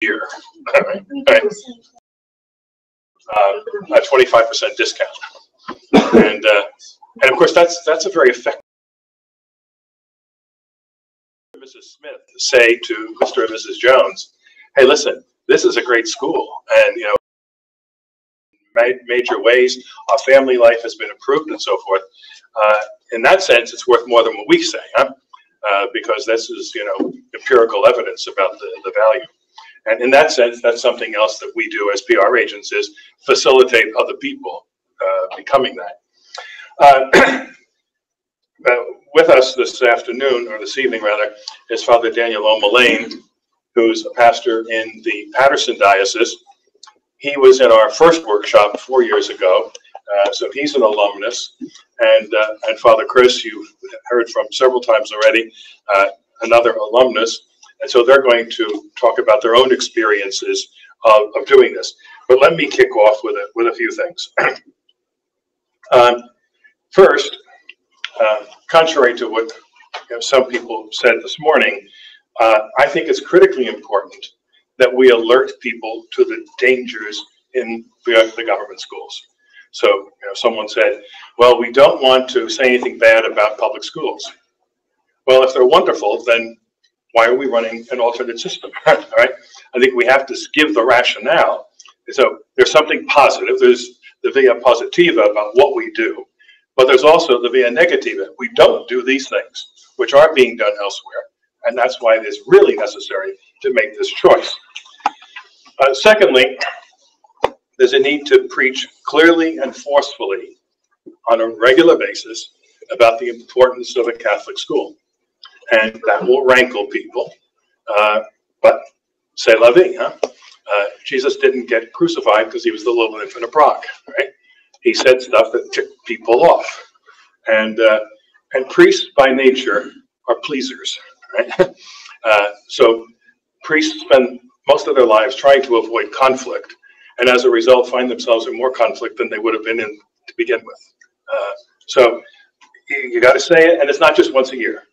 year. Right. A 25% discount, and of course that's a very effective. Mrs. Smith say to Mr. and Mrs. Jones, "Hey, listen, this is a great school, and major ways our family life has been improved and so forth. In that sense, it's worth more than what we say, huh? Because this is empirical evidence about the value." And in that sense, that's something else that we do as PR agents is facilitate other people becoming that. With us this afternoon, or this evening rather, is Father Daniel O'Mullane, who's a pastor in the Patterson Diocese. He was in our first workshop 4 years ago, so he's an alumnus. And Father Chris, you've heard from several times already, another alumnus. And so they're going to talk about their own experiences of doing this. But let me kick off with a few things. First, contrary to what some people said this morning, I think it's critically important that we alert people to the dangers in the government schools. So someone said, well, we don't want to say anything bad about public schools. Well, if they're wonderful, then why are we running an alternate system? All right? I think we have to give the rationale. So there's something positive. There's the via positiva about what we do, but there's also the via negativa. We don't do these things, which are being done elsewhere, and that's why it is really necessary to make this choice. Secondly, there's a need to preach clearly and forcefully on a regular basis about the importance of a Catholic school. And that will rankle people, but c'est la vie, huh? Jesus didn't get crucified because he was the little infant of Prague, right? He said stuff that ticked people off. And priests by nature are pleasers, right? So priests spend most of their lives trying to avoid conflict, and as a result find themselves in more conflict than they would have been in to begin with. So you got to say it, and it's not just once a year.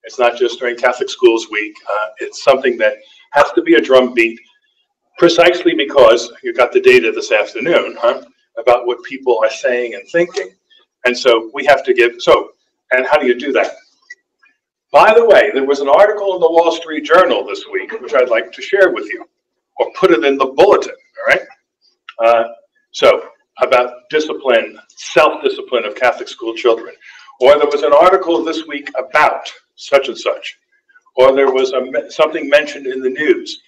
It's not just during Catholic Schools Week. It's something that has to be a drumbeat, precisely because you got the data this afternoon, huh, about what people are saying and thinking. And so we have to give, and how do you do that? By the way, there was an article in the Wall Street Journal this week, which I'd like to share with you, or put it in the bulletin, all right? So about discipline, self-discipline of Catholic school children. Or there was an article this week about such and such, or there was something mentioned in the news,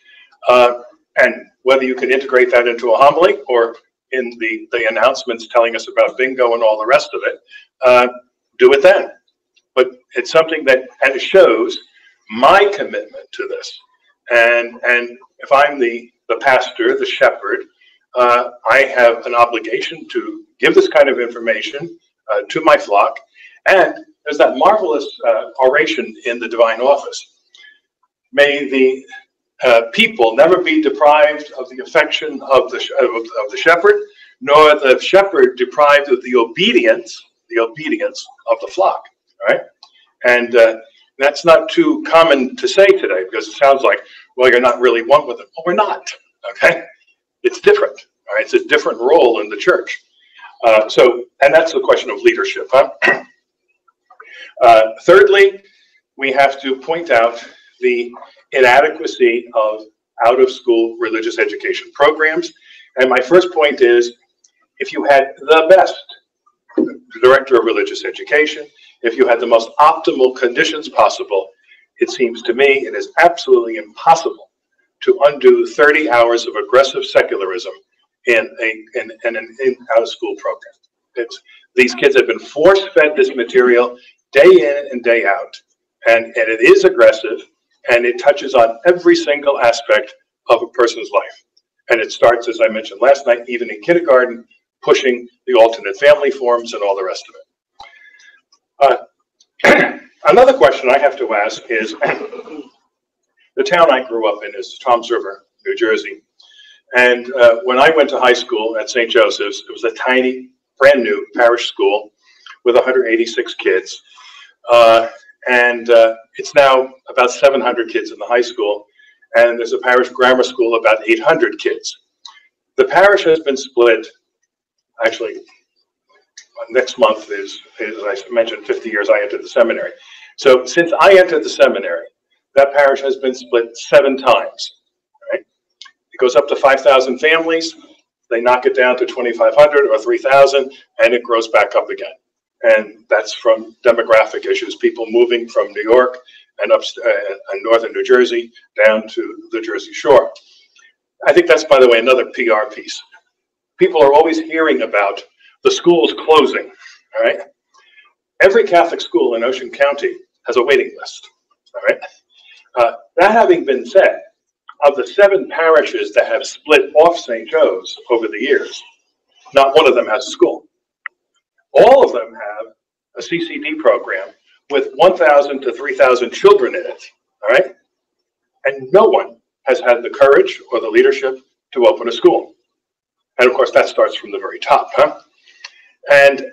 and whether you can integrate that into a homily or in the announcements telling us about bingo and all the rest of it, do it then. But it's something that, and it shows my commitment to this. And if I'm the pastor, the shepherd, I have an obligation to give this kind of information to my flock. And there's that marvelous oration in the Divine Office. May the people never be deprived of the affection of the shepherd, nor the shepherd deprived of the obedience of the flock. All right, and that's not too common to say today, because it sounds like, well, you're not really one with them. Well, we're not. Okay, it's different. All right, it's a different role in the church. And that's the question of leadership, huh? Thirdly, we have to point out the inadequacy of out-of-school religious education programs. And my first point is, if you had the best director of religious education, if you had the most optimal conditions possible, it seems to me it is absolutely impossible to undo 30 hours of aggressive secularism in an out-of-school program. These kids have been force-fed this material day in and day out, and it is aggressive, and it touches on every single aspect of a person's life. And it starts, as I mentioned last night, even in kindergarten, pushing the alternate family forms and all the rest of it. Another question I have to ask is, the town I grew up in is Toms River, New Jersey. And when I went to high school at St. Joseph's, it was a tiny, brand new parish school with 186 kids. And it's now about 700 kids in the high school. and there's a parish grammar school, about 800 kids. The parish has been split, actually, next month is, as I mentioned, 50 years I entered the seminary. So since I entered the seminary, that parish has been split 7 times. Right? It goes up to 5,000 families. They knock it down to 2,500 or 3,000, and it grows back up again. And that's from demographic issues, people moving from New York and up and northern New Jersey down to the Jersey Shore. I think that's, by the way, another PR piece. People are always hearing about the schools closing, all right? Every Catholic school in Ocean County has a waiting list, all right? That having been said, of the 7 parishes that have split off St. Joe's over the years, not one of them has a school. All of them have a CCD program with 1,000 to 3,000 children in it, all right? And no one has had the courage or the leadership to open a school. And of course, that starts from the very top, huh? And,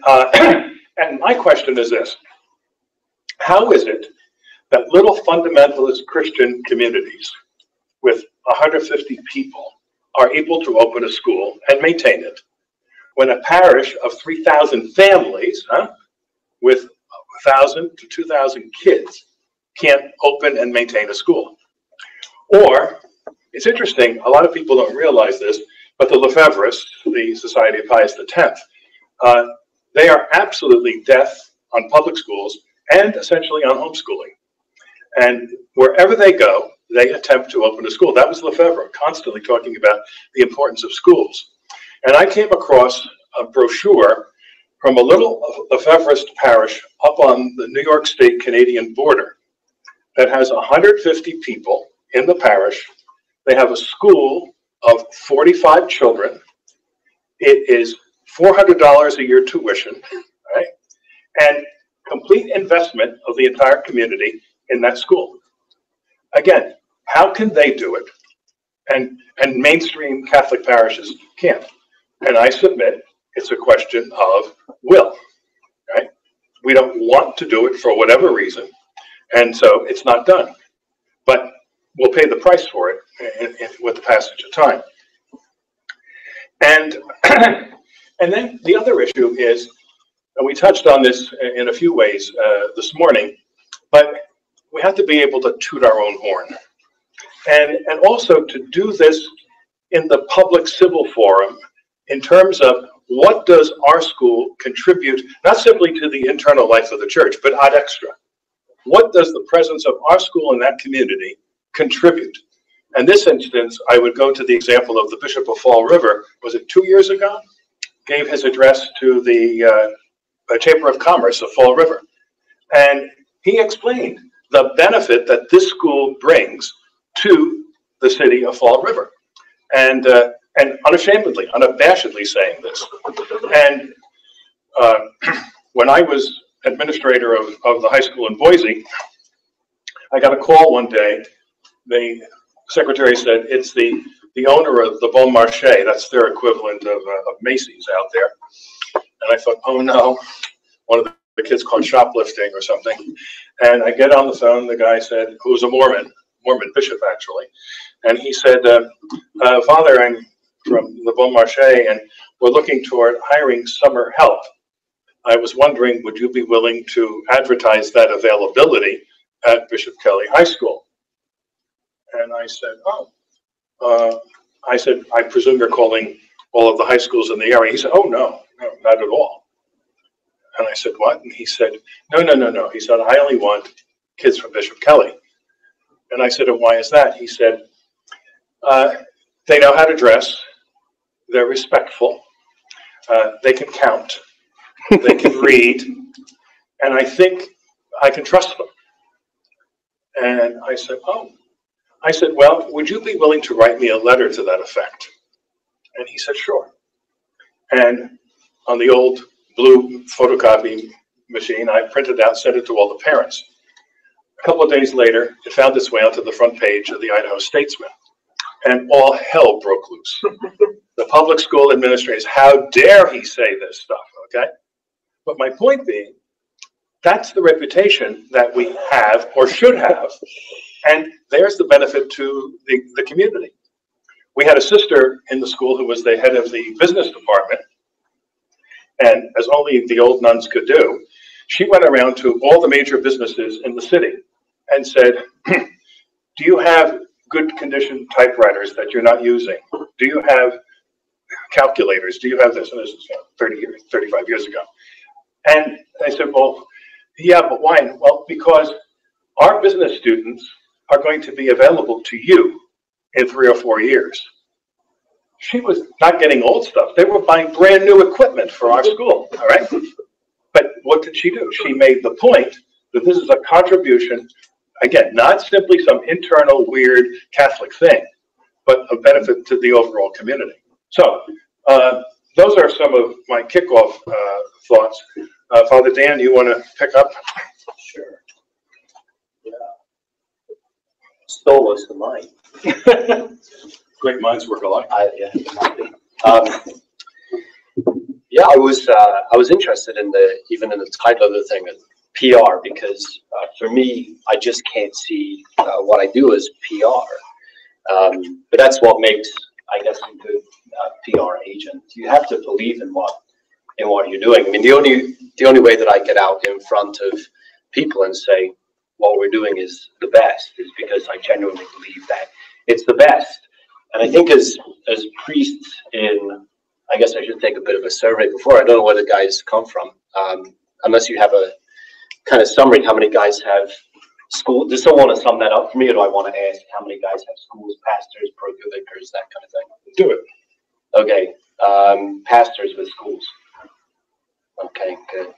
and my question is this: how is it that little fundamentalist Christian communities with 150 people are able to open a school and maintain it, when a parish of 3,000 families, with 1,000 to 2,000 kids, can't open and maintain a school? Or, it's interesting, a lot of people don't realize this, but the Lefebvres, the Society of Pius X, they are absolutely deaf on public schools and essentially on homeschooling. And wherever they go, they attempt to open a school. That was Lefebvre, constantly talking about the importance of schools. And I came across a brochure from a little Lefebvrist parish up on the New York State-Canadian border that has 150 people in the parish. They have a school of 45 children. It is $400 a year tuition, right? And complete investment of the entire community in that school. Again, how can they do it? And mainstream Catholic parishes can't. And I submit it's a question of will, right? We don't want to do it for whatever reason, and so it's not done. But we'll pay the price for it with the passage of time. And, and then the other issue is, and we touched on this in a few ways this morning, but we have to be able to toot our own horn. And also to do this in the public civil forum in terms of what does our school contribute, not simply to the internal life of the church, but ad extra. What does the presence of our school in that community contribute? In this instance, I would go to the example of the Bishop of Fall River, was it 2 years ago? Gave his address to the Chamber of Commerce of Fall River. And he explained the benefit that this school brings to the city of Fall River. And unashamedly, unabashedly saying this. And when I was administrator of the high school in Boise, I got a call one day. The secretary said, it's the owner of the Bon Marché, that's their equivalent of Macy's out there. And I thought, oh no, one of the kids caught shoplifting or something. And I get on the phone, the guy said, who was a Mormon bishop actually. And he said, Father, I'm from the Bon Marché, and we're looking toward hiring summer help. I was wondering, would you be willing to advertise that availability at Bishop Kelly High School? And I said, I presume you're calling all of the high schools in the area. He said, oh, no, not at all. And I said, what? And he said, no. He said, I only want kids from Bishop Kelly. And I said, and why is that? He said, they know how to dress. They're respectful. They can count. They can read. And I think I can trust them. And I said, oh. I said, well, would you be willing to write me a letter to that effect? And he said, sure. And on the old blue photocopy machine, I printed out, sent it to all the parents. A couple of days later, it found its way onto the front page of the Idaho Statesman. And all hell broke loose. The public school administrators, how dare he say this stuff, okay? But my point being, that's the reputation that we have or should have And there's the benefit to the community. We had a sister in the school who was the head of the business department, and as only the old nuns could do, she went around to all the major businesses in the city and said, do you have good condition typewriters that you're not using? Do you have calculators? Do you have this? And this is 30 years, 35 years ago. And I said, well, yeah, but why? Well, because our business students are going to be available to you in 3 or 4 years. She was not getting old stuff. They were buying brand new equipment for our school, all right? But what did she do? She made the point that this is a contribution, again, not simply some internal weird Catholic thing, but a benefit to the overall community. So those are some of my kickoff thoughts. Father Dan, you want to pick up? Sure. Yeah. Stole most of mine. Great minds work alike. Yeah. Yeah, I was interested in even in the title of the thing, PR, because for me, I just can't see what I do as PR. But that's what makes, I guess, a good PR agent. You have to believe in what you're doing. I mean, the only way that I get out in front of people and say what we're doing is the best is because I genuinely believe that it's the best. And I think as priests I guess I should take a bit of a survey before. I don't know where the guys come from, unless you have a kind of summary. How many guys have school? Does someone want to sum that up for me, or do I want to ask how many guys have schools, pastors, parochial vicars, that kind of thing? Do it. Okay, pastors with schools. Okay, good.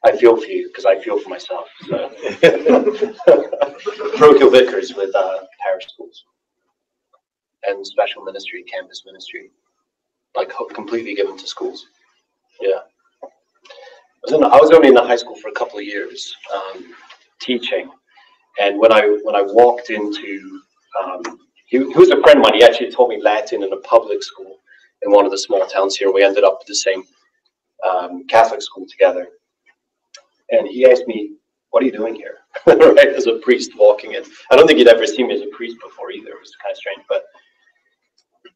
I feel for you because I feel for myself. So. Parochial vicars with parish schools and special ministry, campus ministry, like completely given to schools. Yeah, I was only in the high school for a couple of years teaching, and when I walked into, he was a friend of mine. He actually taught me Latin in a public school in one of the small towns here. We ended up at the same Catholic school together, and he asked me, "What are you doing here?" Right, as a priest walking in. I don't think he'd ever seen me as a priest before either. It was kind of strange, but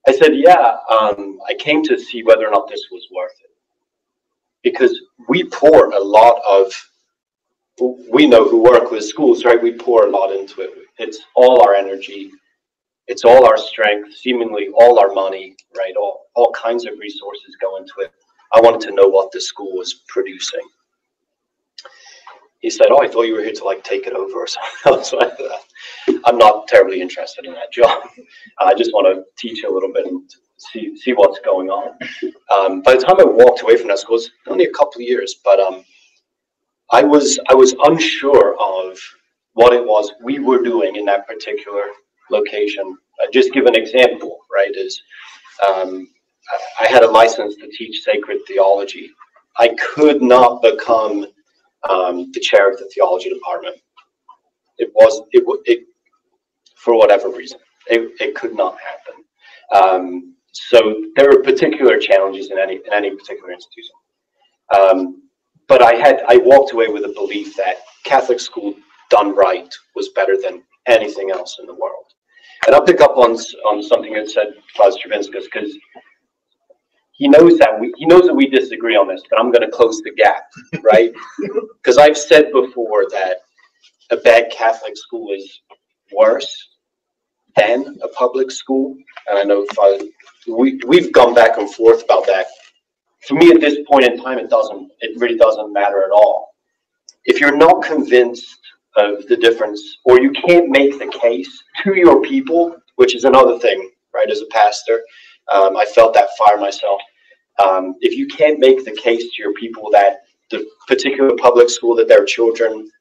I said, "Yeah, I came to see whether or not this was worth it, because we pour a lot of. We know who work with schools, right? We pour a lot into it. It's all our energy, it's all our strength, seemingly all our money, right? All kinds of resources go into it. I wanted to know what the school was producing." He said, "Oh, I thought you were here to like take it over or something else like that." I'm not terribly interested in that job. I just want to teach a little bit and see what's going on. By the time I walked away from that school, it was only a couple of years, but I was unsure of what it was we were doing in that particular location. Just give an example, right? I had a license to teach sacred theology. I could not become the chair of the theology department. It for whatever reason, it could not happen. So there are particular challenges in any particular institution. But I walked away with a belief that Catholic school done right was better than anything else in the world. And I'll pick up on something that said Father Stravinskas, because he knows that we disagree on this, but I'm going to close the gap, right? Because I've said before that a bad Catholic school is worse than a public school, and I know we've gone back and forth about that. For me, at this point in time, it really doesn't matter at all. If you're not convinced of the difference, or you can't make the case to your people, which is another thing, right? As a pastor, I felt that fire myself. If you can't make the case to your people that the particular public school that their children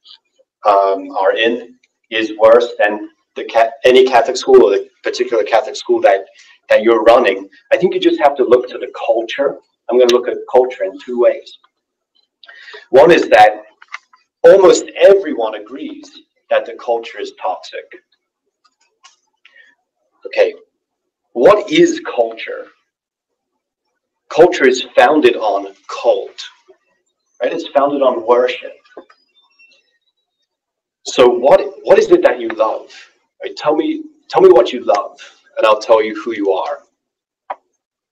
are in is worse than any Catholic school, or the particular Catholic school that you're running, I think you just have to look to the culture. I'm going to look at culture in two ways. One is that almost everyone agrees that the culture is toxic. Okay, what is culture? Culture is founded on cult, right? It's founded on worship. So what is it that you love? Right? Tell me what you love, and I'll tell you who you are.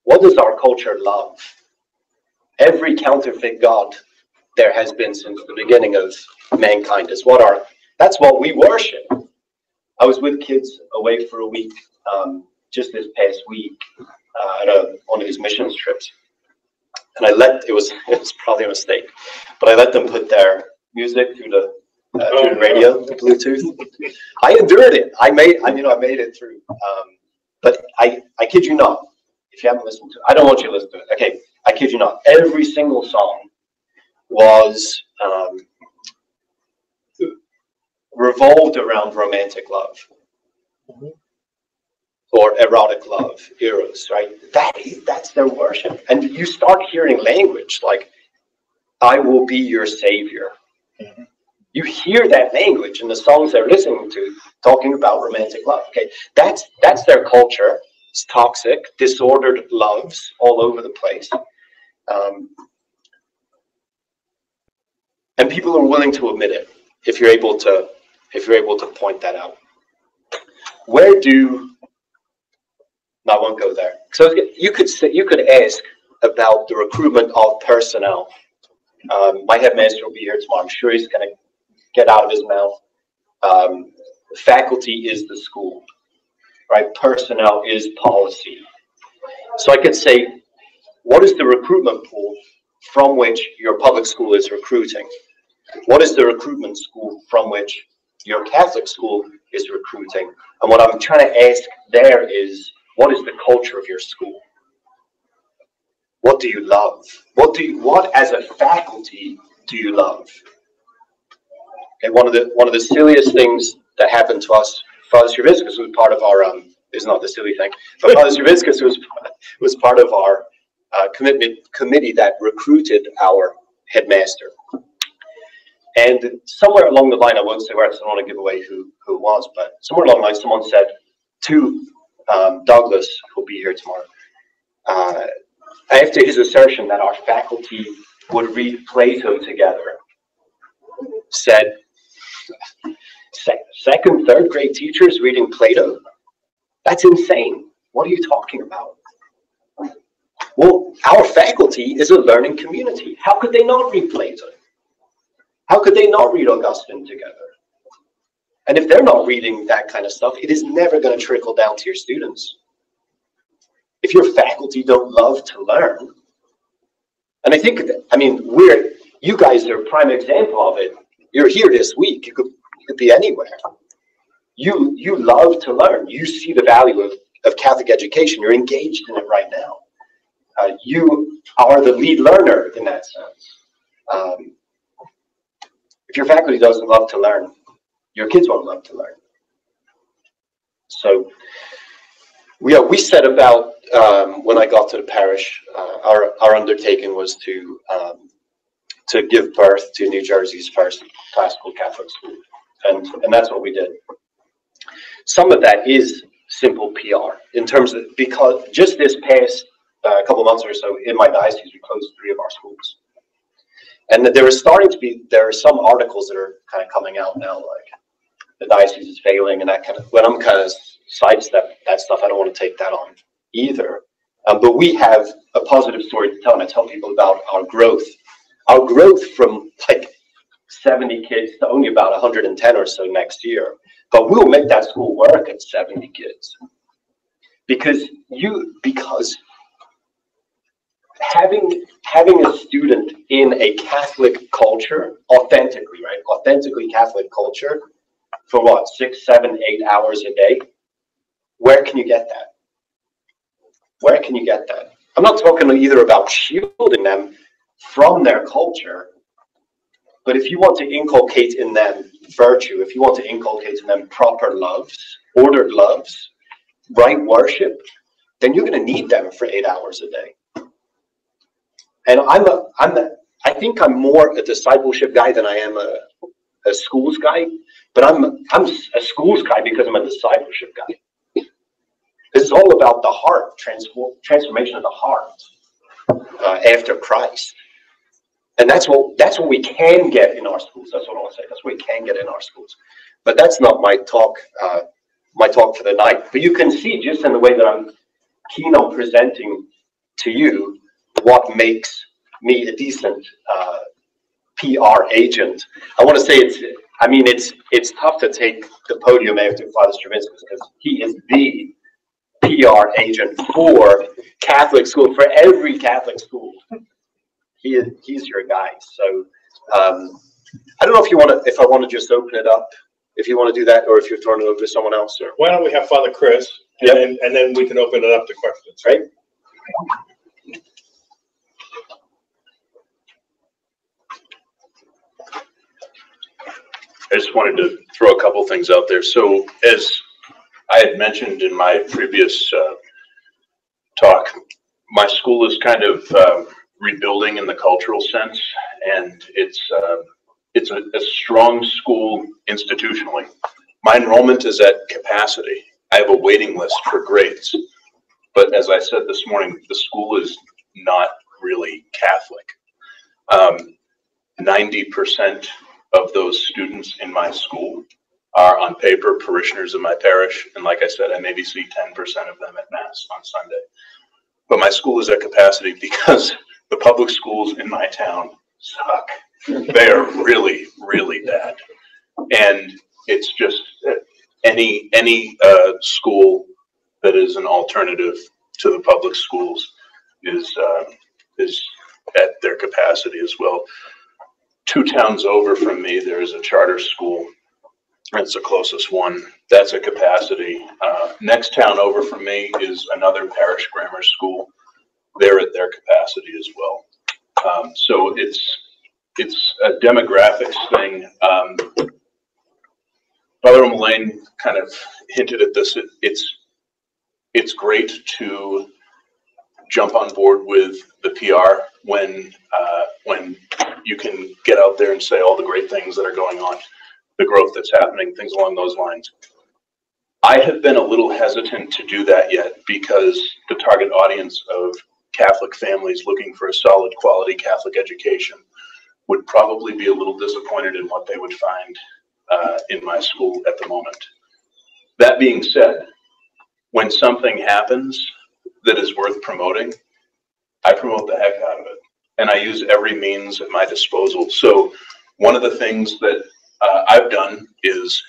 What does our culture love? Every counterfeit god there has been since the beginning of mankind is that's what we worship. I was with kids away for a week just this past week at one of these missions trips, and it was probably a mistake, but I let them put their music through the radio, the Bluetooth. I endured it. I made it through. But I kid you not. If you haven't listened to it, I don't want you to listen to it. Okay, I kid you not. Every single song was revolved around romantic love or erotic love, eros, right? That's their worship. And you start hearing language like, I will be your savior. Mm-hmm. You hear that language in the songs they're listening to, talking about romantic love. Okay, that's their culture. It's toxic, disordered loves all over the place, and people are willing to admit it if you're able to point that out. I won't go there. So you could ask about the recruitment of personnel. My headmaster will be here tomorrow. I'm sure he's going to get out of his mouth. Faculty is the school, right? Personnel is policy. So I could say, what is the recruitment pool from which your public school is recruiting? What is the recruitment school from which your Catholic school is recruiting? And what I'm trying to ask there is, what is the culture of your school? What do you love? What as a faculty do you love? Okay, one of the silliest things that happened to us, Father Stravinskas was part of our is not the silly thing, but Father Stravinskas was part of our committee that recruited our headmaster. And somewhere along the line, I won't say where, I don't want to give away who it was, but somewhere along the line, someone said to Douglas, who'll be here tomorrow, after his assertion that our faculty would read Plato together, said, second, third grade teachers reading Plato? That's insane. What are you talking about? Well, our faculty is a learning community. How could they not read Plato? How could they not read Augustine together? And if they're not reading that kind of stuff, it is never going to trickle down to your students. If your faculty don't love to learn, and you guys are a prime example of it. You're here this week. You could be anywhere. You love to learn. You see the value of Catholic education. You're engaged in it right now. You are the lead learner in that sense. If your faculty doesn't love to learn, your kids won't love to learn. So we set about, when I got to the parish, our undertaking was to give birth to New Jersey's first classical Catholic school. And that's what we did. Some of that is simple PR in terms of, because just this past couple of months or so in my diocese, we closed 3 of our schools. And there are some articles that are kind of coming out now, like the diocese is failing and that kind of, when I'm kind of sidestep that stuff, I don't want to take that on either. But we have a positive story to tell, and I tell people about our growth. Our growth from like 70 kids to only about 110 or so next year. But we'll make that school work at 70 kids. Because having a student in a Catholic culture, authentically, right? Authentically Catholic culture, for what, 6, 7, 8 hours a day? Where can you get that? Where can you get that? I'm not talking either about shielding them from their culture, but if you want to inculcate in them virtue, if you want to inculcate in them proper loves, ordered loves, right worship, then you're going to need them for 8 hours a day. And I think I'm more a discipleship guy than I am a schools guy, but I'm a schools guy because I'm a discipleship guy. This is all about the heart, transformation of the heart after Christ. And that's what we can get in our schools. That's what I want to say. That's what we can get in our schools. But that's not my talk my talk for the night. But you can see just in the way that I'm keen on presenting to you what makes me a decent PR agent. I want to say it's tough to take the podium after Father Stravinskas because he is the PR agent for Catholic school, for every Catholic school. He's your guy. So I don't know if I want to just open it up, if you want to do that, or if you're throwing it over to someone else. Or why don't we have Father Chris, and then we can open it up to questions. Right. I just wanted to throw a couple things out there. So as I had mentioned in my previous talk, my school is kind of rebuilding in the cultural sense, and it's a strong school institutionally. My enrollment is at capacity. I have a waiting list for grades, but as I said this morning, the school is not really Catholic. 90% of those students in my school are on paper parishioners of my parish, and like I said, I maybe see 10% of them at Mass on Sunday. But my school is at capacity because the public schools in my town suck. They are really, really bad. And it's just any school that is an alternative to the public schools is at their capacity as well. 2 towns over from me, there is a charter school. That's the closest one. That's a capacity. Next town over from me is another parish grammar school. They're at their capacity as well. So it's a demographics thing. Father Mullane kind of hinted at this. It's great to jump on board with the PR when you can get out there and say all the great things that are going on, the growth that's happening, things along those lines. I have been a little hesitant to do that yet because the target audience of Catholic families looking for a solid quality Catholic education would probably be a little disappointed in what they would find in my school at the moment. That being said, when something happens that is worth promoting, I promote the heck out of it. And I use every means at my disposal. So one of the things that I've done is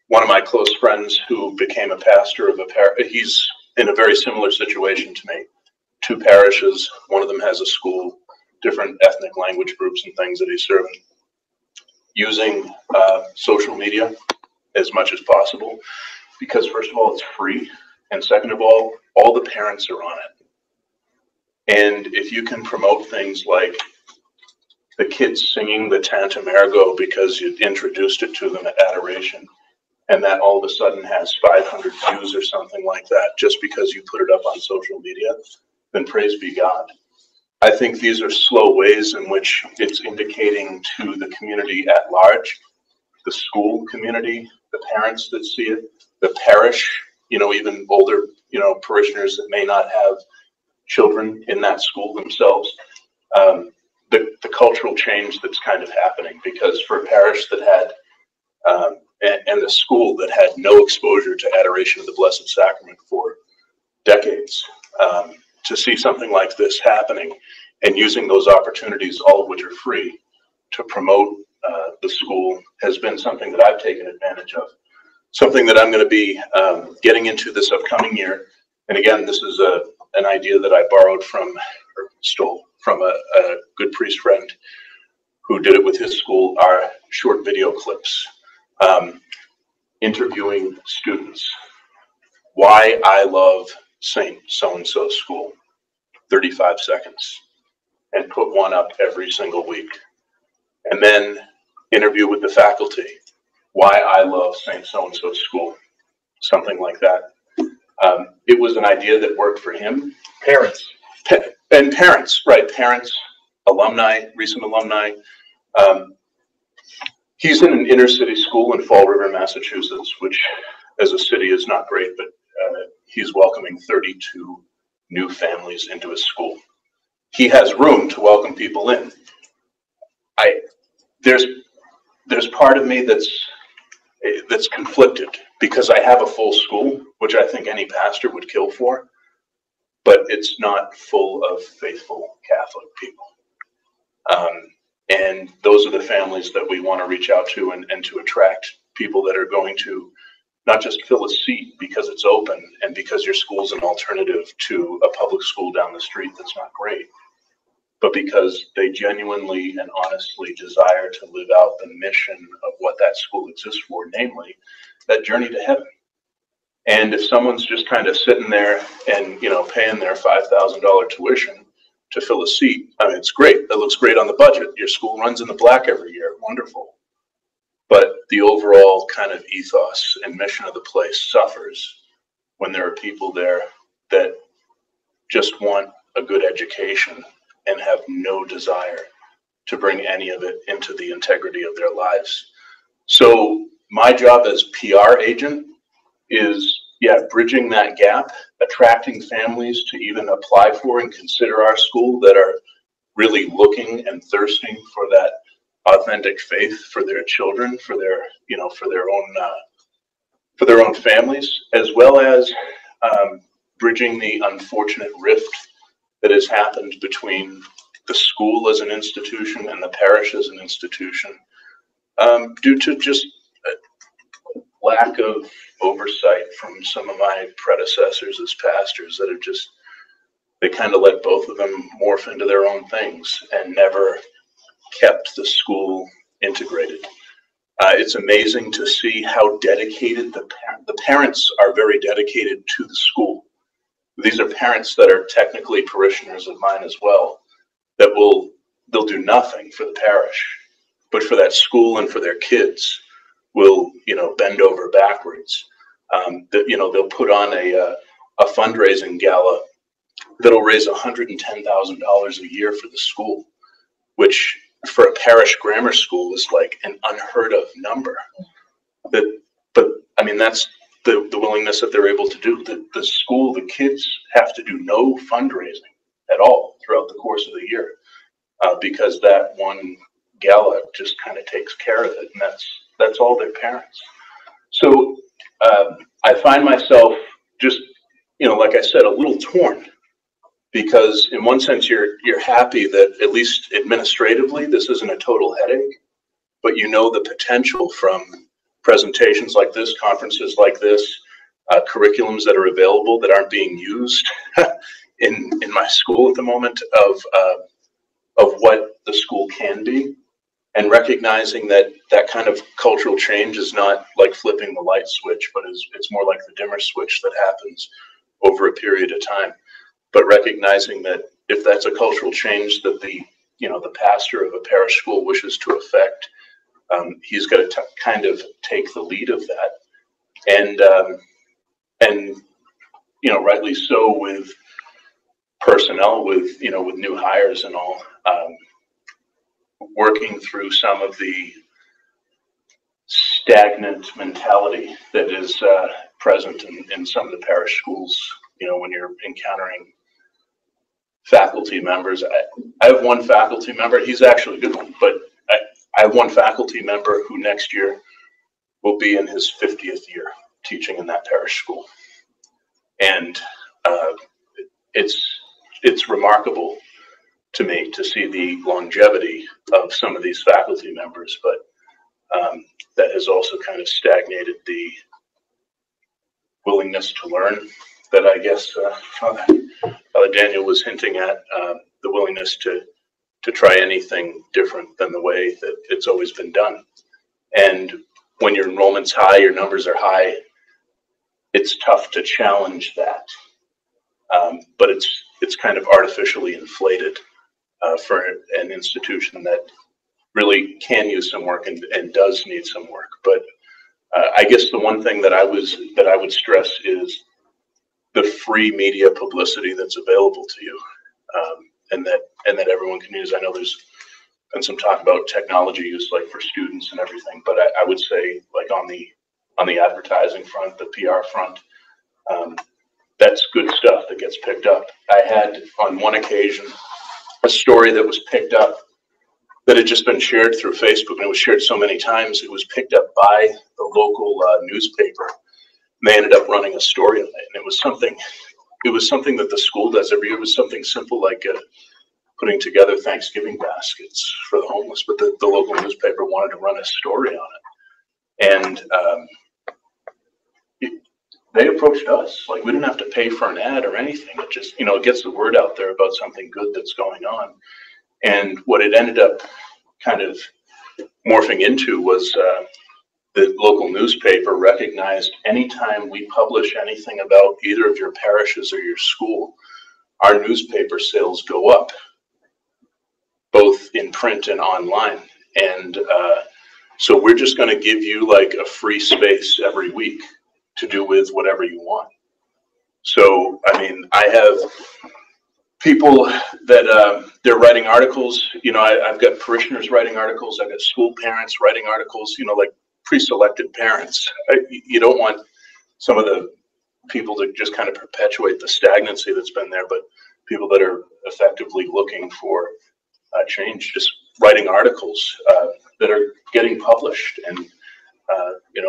one of my close friends who became a pastor of a parish, he's in a very similar situation to me. 2 parishes, one of them has a school, different ethnic language groups and things that he's serving. Using social media as much as possible, because first of all, it's free. And second of all the parents are on it. And if you can promote things like the kids singing the Tantum Ergo because you introduced it to them at adoration, and that all of a sudden has 500 views or something like that, just because you put it up on social media, then praise be God. I think these are slow ways in which it's indicating to the community at large, the school community, the parents that see it, the parish, even older, parishioners that may not have children in that school themselves, the cultural change that's kind of happening. Because for a parish that had, and a school that had no exposure to adoration of the Blessed Sacrament for decades, to see something like this happening and using those opportunities, all of which are free, to promote the school has been something that I've taken advantage of. Something that I'm going to be getting into this upcoming year. And again, this is an idea that I borrowed from, or stole from a good priest friend who did it with his school, are short video clips, interviewing students. Why I love Saint so-and-so school, 35 seconds, and put one up every single week. And then interview with the faculty, why I love Saint so-and-so school, something like that. It was an idea that worked for him. Parents. And parents, right, parents, alumni, recent alumni. He's in an inner city school in Fall River, Massachusetts, which as a city is not great, but he's welcoming 32 new families into his school. He has room to welcome people in. There's part of me that's conflicted because I have a full school, which I think any pastor would kill for, but it's not full of faithful Catholic people. And those are the families that we want to reach out to and to attract people that are going to not just fill a seat because it's open and because your school's an alternative to a public school down the street that's not great, but because they genuinely and honestly desire to live out the mission of what that school exists for, namely that journey to heaven. And if someone's just kind of sitting there and, you know, paying their $5,000 tuition to fill a seat, I mean, it's great. That looks great on the budget. Your school runs in the black every year. Wonderful. But the overall kind of ethos and mission of the place suffers when there are people there that just want a good education and have no desire to bring any of it into the integrity of their lives. So my job as PR agent is, bridging that gap, attracting families to even apply for and consider our school that are really looking and thirsting for that authentic faith for their children, for their, you know, for their own families, as well as bridging the unfortunate rift that has happened between the school as an institution and the parish as an institution, due to just a lack of oversight from some of my predecessors as pastors that have just, they kind of let both of them morph into their own things and never kept the school integrated. It's amazing to see how dedicated the parents are, very dedicated to the school. These are parents that are technically parishioners of mine as well, that they'll do nothing for the parish, but for that school and for their kids will, you know, bend over backwards. You know, they'll put on a fundraising gala that'll raise $110,000 a year for the school, which for a parish grammar school is like an unheard of number. But I mean, that's the willingness that they're able to do. The school, the kids have to do no fundraising at all throughout the course of the year, because that one gala just kind of takes care of it, and that's all their parents. So I find myself just, you know, like I said, a little torn, because in one sense you're happy that at least administratively this isn't a total headache, but you know the potential from presentations like this, conferences like this, curriculums that are available that aren't being used in my school at the moment, of what the school can be, and recognizing that that kind of cultural change is not like flipping the light switch, but it's more like the dimmer switch that happens over a period of time. But recognizing that if that's a cultural change that the pastor of a parish school wishes to affect, he's got to kind of take the lead of that, and you know, rightly so, with personnel, with new hires and all, working through some of the stagnant mentality that is present in some of the parish schools. You know, when you're encountering faculty members, I have one faculty member, he's actually a good one, but I have one faculty member who next year will be in his 50th year teaching in that parish school. And it's remarkable to me to see the longevity of some of these faculty members, but that has also kind of stagnated the willingness to learn that I guess Father Daniel was hinting at, the willingness to try anything different than the way that it's always been done. And when your enrollment's high, your numbers are high, it's tough to challenge that. But it's kind of artificially inflated for an institution that really can use some work and does need some work. But I guess the one thing that I would stress is the free media publicity that's available to you, and that everyone can use. I know there's been some talk about technology use, like for students and everything, but I would say, like on the advertising front, the PR front, that's good stuff that gets picked up. I had on one occasion a story that was picked up that had just been shared through Facebook, and it was shared so many times, it was picked up by the local newspaper. And they ended up running a story on it, and it was something that the school does every year. It was something simple like putting together Thanksgiving baskets for the homeless, but the local newspaper wanted to run a story on it. And they approached us. Like, we didn't have to pay for an ad or anything. It just, it gets the word out there about something good that's going on. And what it ended up kind of morphing into was the local newspaper recognized anytime we publish anything about either of your parishes or your school, our newspaper sales go up, both in print and online. And so we're just going to give you like a free space every week to do with whatever you want. So, I mean, I have people that they're writing articles. I've got parishioners writing articles. I've got school parents writing articles, like pre-selected parents. You don't want some of the people to just kind of perpetuate the stagnancy that's been there, but people that are effectively looking for change, just writing articles that are getting published. And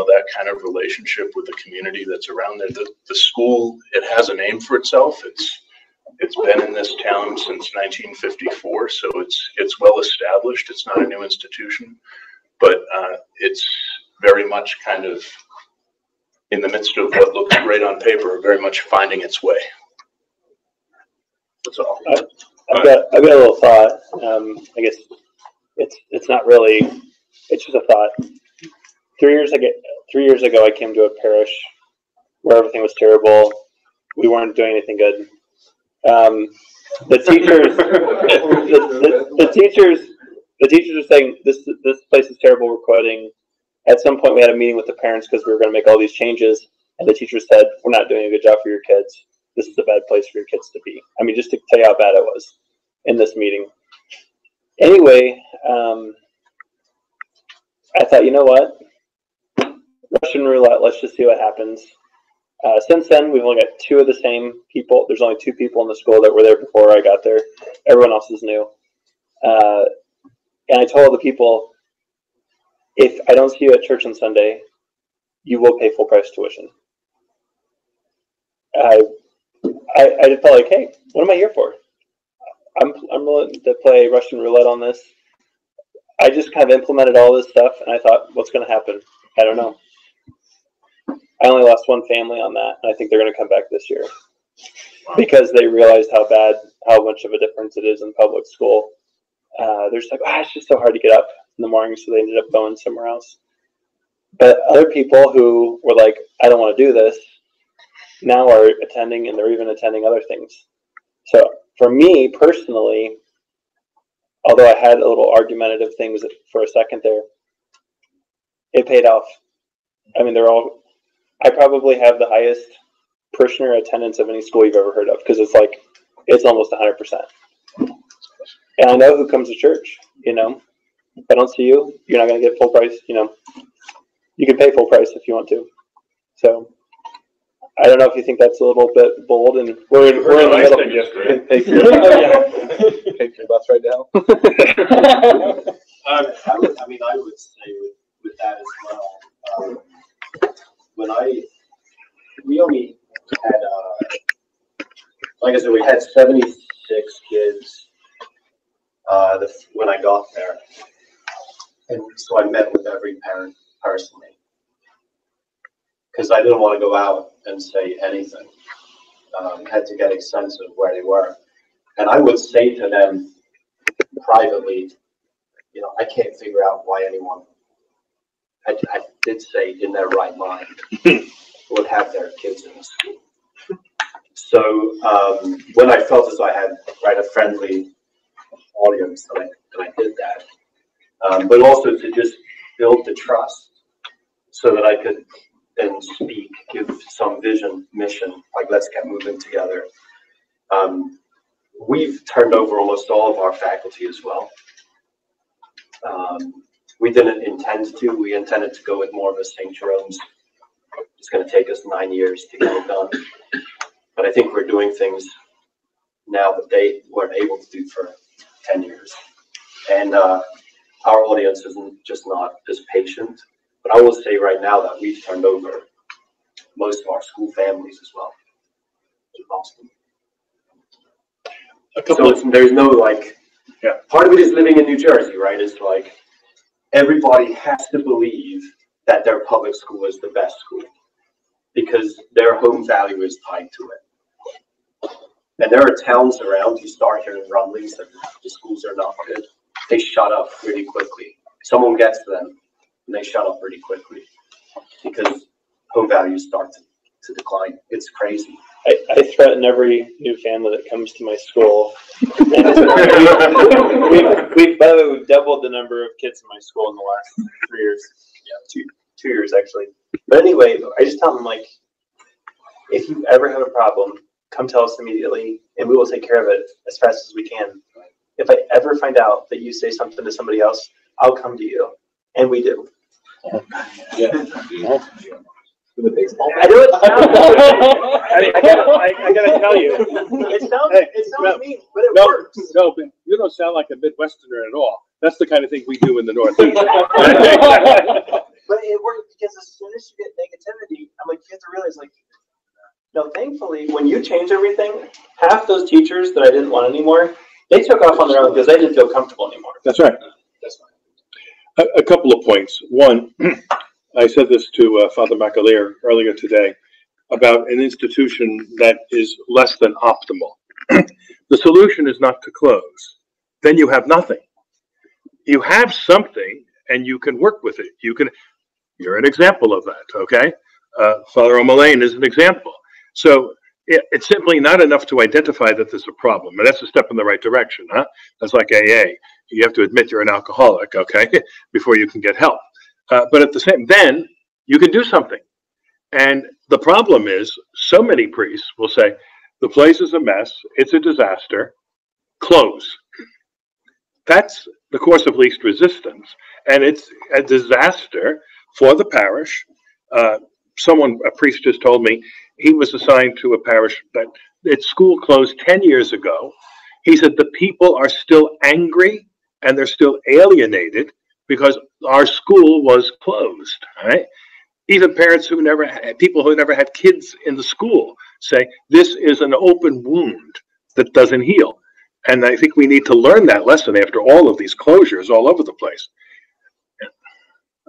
that kind of relationship with the community that's around there. The school, it has a name for itself. It's been in this town since 1954, so it's well established. It's not a new institution, but it's very much kind of in the midst of what looks great on paper, very much finding its way. That's all. I've got a little thought. I guess it's not really. It's just a thought. 3 years ago, I came to a parish where everything was terrible. We weren't doing anything good. The teachers are saying this place is terrible. We're quitting. At some point, we had a meeting with the parents because we were going to make all these changes, and the teachers said, "We're not doing a good job for your kids. This is a bad place for your kids to be." I mean, just to tell you how bad it was in this meeting. Anyway, I thought, you know what? Russian roulette, let's just see what happens. Since then, we've only got 2 of the same people. There's only 2 people in the school that were there before I got there. Everyone else is new. And I told the people, if I don't see you at church on Sunday, you will pay full price tuition. I just felt like, hey, what am I here for? I'm willing to play Russian roulette on this. I just kind of implemented all this stuff, and I thought, what's going to happen? I don't know. I only lost 1 family on that, and I think they're going to come back this year because they realized how much of a difference it is in public school. They're just like, it's just so hard to get up in the morning, so they ended up going somewhere else. But other people who were like, I don't want to do this, now are attending, and they're even attending other things. So for me personally, although I had a little argumentative things for a second there, it paid off. I mean, I probably have the highest parishioner attendance of any school you've ever heard of, because it's almost 100%. And I know who comes to church, If I don't see you, you're not going to get full price, You can pay full price if you want to. So I don't know if you think that's a little bit bold, and we're in the middle. Pay for your bus right now. I would say with that as well. We only had, like I said, we had 76 kids when I got there, and so I met with every parent personally because I didn't want to go out and say anything. Had to get a sense of where they were, and I would say to them privately, I can't figure out why anyone. I did say in their right mind would have their kids in the school. So when I felt as I had a friendly audience, and I did that, but also to just build the trust so that I could then speak, give some vision, mission, like let's get moving together. We've turned over almost all of our faculty as well. We didn't intend to. We intended to go with more of a St. Jerome's. It's going to take us 9 years to get it done. But I think we're doing things now that they weren't able to do for 10 years. And our audience isn't just not as patient, but I will say right now that we've turned over most of our school families as well to Boston. There's no like, part of it is living in New Jersey, right? It's like everybody has to believe that their public school is the best school because their home value is tied to it. And there are towns around, you start hearing rumblings that the schools are not good. They shut up really quickly. Someone gets to them and they shut up pretty quickly because home values start to decline. It's crazy. I threaten every new family that comes to my school. We've doubled the number of kids in my school in the last 3 years. Yeah, two years actually. But anyway, I just tell them, like, if you ever have a problem, come tell us immediately, and we will take care of it as fast as we can. If I ever find out that you say something to somebody else, I'll come to you, and we do. Yeah. I do it. I gotta tell you, it sounds mean, but it works. No, but you don't sound like a Midwesterner at all. That's the kind of thing we do in the Northeast. But it works because as soon as you get negativity, I'm like, you have to realize, like, no, thankfully, when you change everything, half those teachers that I didn't want anymore, they took off on their own because they didn't feel comfortable anymore. That's right. That's fine. A couple of points. One, I said this to Father McAleer earlier today about an institution that is less than optimal. The solution is not to close. Then you have nothing. You have something, and you can work with it. You're an example of that, okay? Father O'Mullane is an example. So it's simply not enough to identify that there's a problem, and that's a step in the right direction, huh? That's like AA. You have to admit you're an alcoholic, okay, before you can get help. But at the same, then you can do something. And the problem is, so many priests will say, the place is a mess, it's a disaster, close. That's the course of least resistance. And it's a disaster for the parish. A priest just told me, he was assigned to a parish that its school closed 10 years ago. He said the people are still angry and they're still alienated because our school was closed, right? Even parents people who never had kids in the school say, this is an open wound that doesn't heal. And I think we need to learn that lesson after all of these closures all over the place. I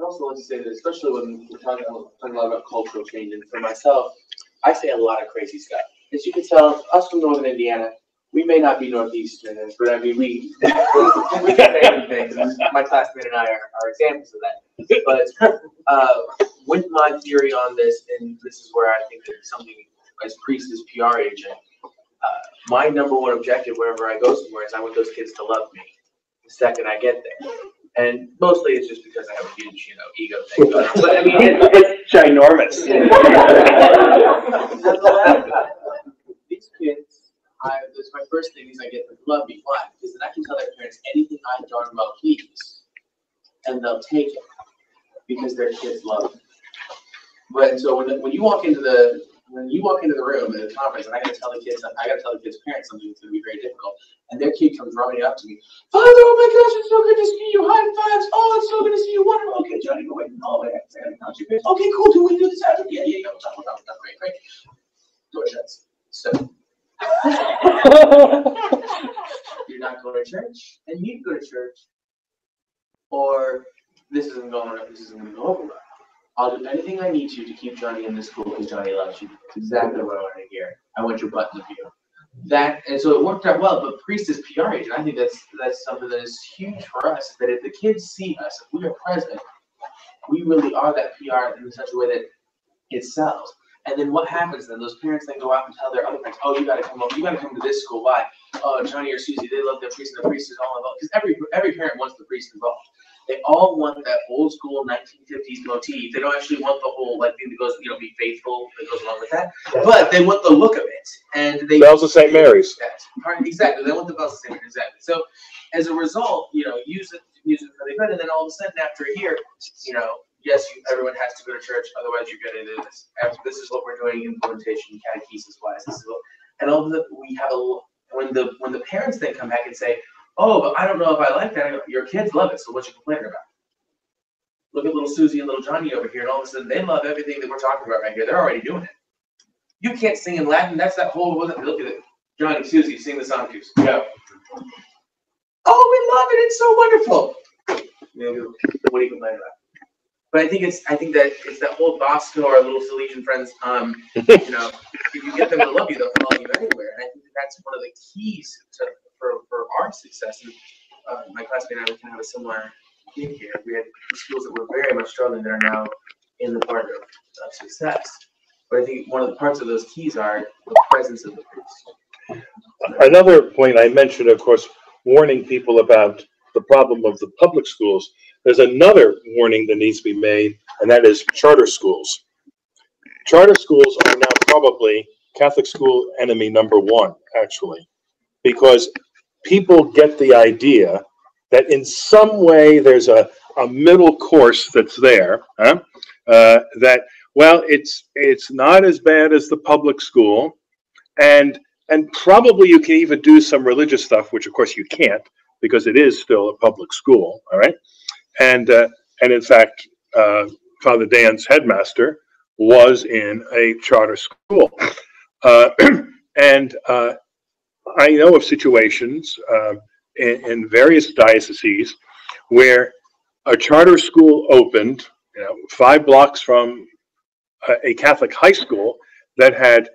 also want to say that, especially when we're talking a lot about cultural change, and for myself, I say a lot of crazy stuff. As you can tell, us from Northern Indiana, we may not be Northeasterners, but I mean, we say things. My classmate and I are examples of that. But with my theory on this, and this is where I think that something as priest as PR agent, my number one objective wherever I go somewhere is I want those kids to love me the second I get there. And mostly it's just because I have a huge, ego thing going on. But I mean, it's ginormous. These kids, this is my first thing is I get them to love me. Why? Because then I can tell their parents anything I darn well please, and they'll take it because their kids love them. But so when you walk into the room at a conference, and I gotta tell the kids parents something that's gonna be very difficult, and their kid comes running up to me, Father, oh my gosh, it's so good to see you, high fives, oh, it's so good to see you, wonderful. Okay, Johnny, go away. Oh, I gotta count you. Okay, cool, do we do this after? Yeah, great. Door shuts. So you're not going to church, and you need to go to church, or this isn't going to go over well. I'll do anything I need to keep Johnny in this school because Johnny loves you. That's exactly what I want to hear. I want your button of you. And so it worked out well, but priest is PR agent. I think that's something that is huge for us, that if the kids see us, if we are present, we really are that PR in such a way that it sells. And then what happens then? Those parents then go out and tell their other friends, oh, you gotta come to this school. Why? Oh, Johnny or Susie, they love their priest, and the priest is all involved. Because every parent wants the priest involved. They all want that old school 1950s motif. They don't actually want the whole thing that goes, be faithful that goes along with that. But they want the look of it, and they Bells of St. Mary's. Exactly. They want the bells of St. Mary's. Exactly. So as a result, use it really good, and then all of a sudden after a year, yes, everyone has to go to church. Otherwise, you're going to do this. This is what we're doing implementation, catechesis wise. This is what, and all of the we have when the parents then come back and say, Oh, but I don't know if I like that. I go, your kids love it, so what you complaining about? Look at little Susie and little Johnny over here, and all of a sudden they love everything that we're talking about right here. They're already doing it. You can't sing in Latin. That's that whole, look at it. Johnny, Susie, sing the song cues. Yeah. Oh, we love it. It's so wonderful. What are you complaining about? But I think that it's that whole Bosco or little Salesian friends. You know, if you get them to love you, they'll follow you anywhere. And I think that's one of the keys for our success. And my classmate and I, we can have a similar thing here. We had schools that were very much struggling that are now in the part of success. But I think one of the parts of those keys are the presence of the priest. Another point I mentioned, of course, warning people about the problem of the public schools. There's another warning that needs to be made, and that is charter schools. Charter schools are now probably Catholic school enemy number one, actually, because people get the idea that in some way there's a middle course that's there, that, well, it's not as bad as the public school, and probably you can even do some religious stuff, which of course you can't, because it is still a public school, all right? And in fact, Father Dan's headmaster was in a charter school. And I know of situations in various dioceses where a charter school opened, 5 blocks from a Catholic high school that had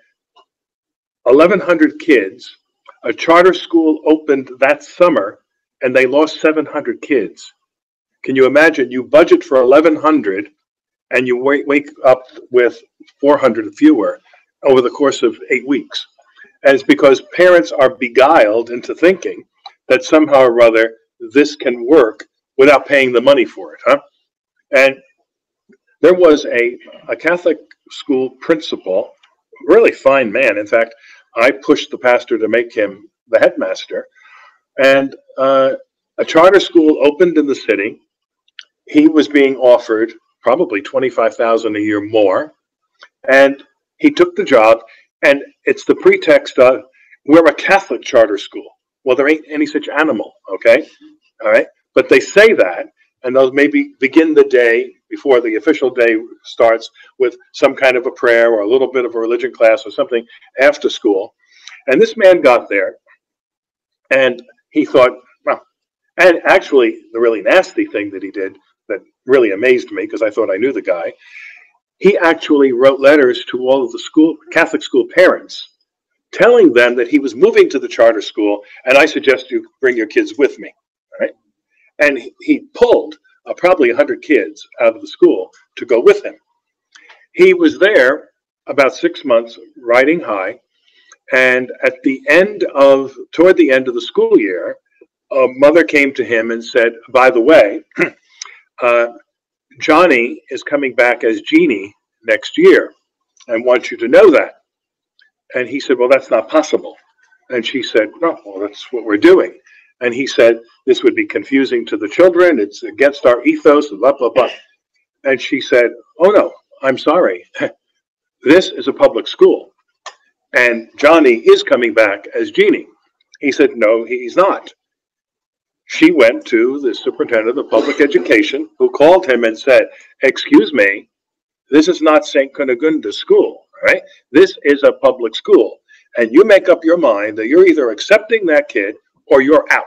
1,100 kids. A charter school opened that summer and they lost 700 kids. Can you imagine? You budget for 1,100 and you wake up with 400 fewer over the course of 8 weeks. And it's because parents are beguiled into thinking that somehow or other this can work without paying the money for it, And there was a Catholic school principal, really fine man. In fact, I pushed the pastor to make him the headmaster. And a charter school opened in the city. He was being offered probably $25,000 a year more. And he took the job, and it's the pretext of, we're a Catholic charter school. Well, there ain't any such animal, okay? All right? But they say that, and they'll maybe begin the day before the official day starts with some kind of a prayer or a little bit of a religion class or something after school. And this man got there, and he thought, well, and actually the really nasty thing that he did that really amazed me, because I thought I knew the guy, he actually wrote letters to all of the Catholic school parents telling them that he was moving to the charter school, and I suggest you bring your kids with me, all right? And he pulled probably 100 kids out of the school to go with him. He was there about 6 months, riding high, and toward the end of the school year, a mother came to him and said, by the way, Johnny is coming back as Jeannie next year. I want you to know that. And he said, well, that's not possible. And she said, no, well, that's what we're doing. And he said, this would be confusing to the children. It's against our ethos, blah, blah, blah. And she said, oh, no, I'm sorry. This is a public school. And Johnny is coming back as Jeannie. He said, no, he's not. She went to the superintendent of public education, who called him and said, excuse me, this is not St. Cunegunda's school, right? This is a public school. And you make up your mind that you're either accepting that kid or you're out.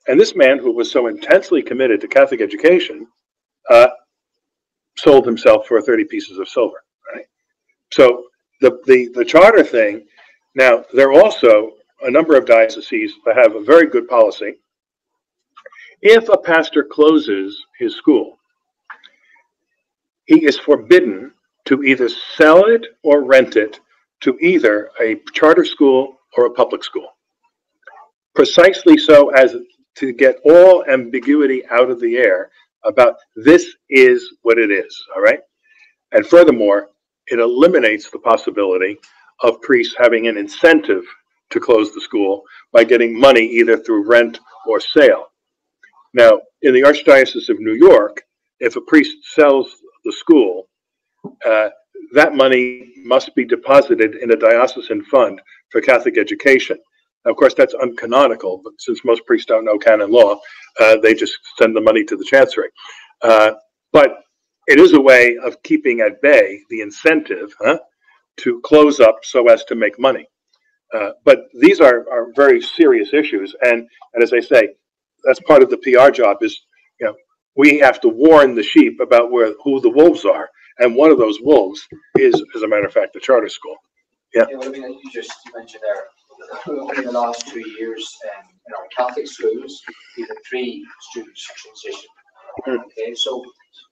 And this man, who was so intensely committed to Catholic education, sold himself for 30 pieces of silver, right? So the charter thing, now there are also a number of dioceses that have a very good policy. If a pastor closes his school, he is forbidden to either sell it or rent it to either a charter school or a public school. Precisely so as to get all ambiguity out of the air about this is what it is, all right? And furthermore, it eliminates the possibility of priests having an incentive to close the school by getting money either through rent or sale. Now, in the Archdiocese of New York, if a priest sells the school, that money must be deposited in a diocesan fund for Catholic education. Of course, that's uncanonical, but since most priests don't know canon law, they just send the money to the chancery. But it is a way of keeping at bay the incentive to close up so as to make money. But these are very serious issues, and as I say, that's part of the PR job. Is we have to warn the sheep about who the wolves are, and one of those wolves is, as a matter of fact, the charter school. Yeah, well, I mean, you mentioned there, in the last 2 years, in our Catholic schools, we've had 3 students transition. Okay, so,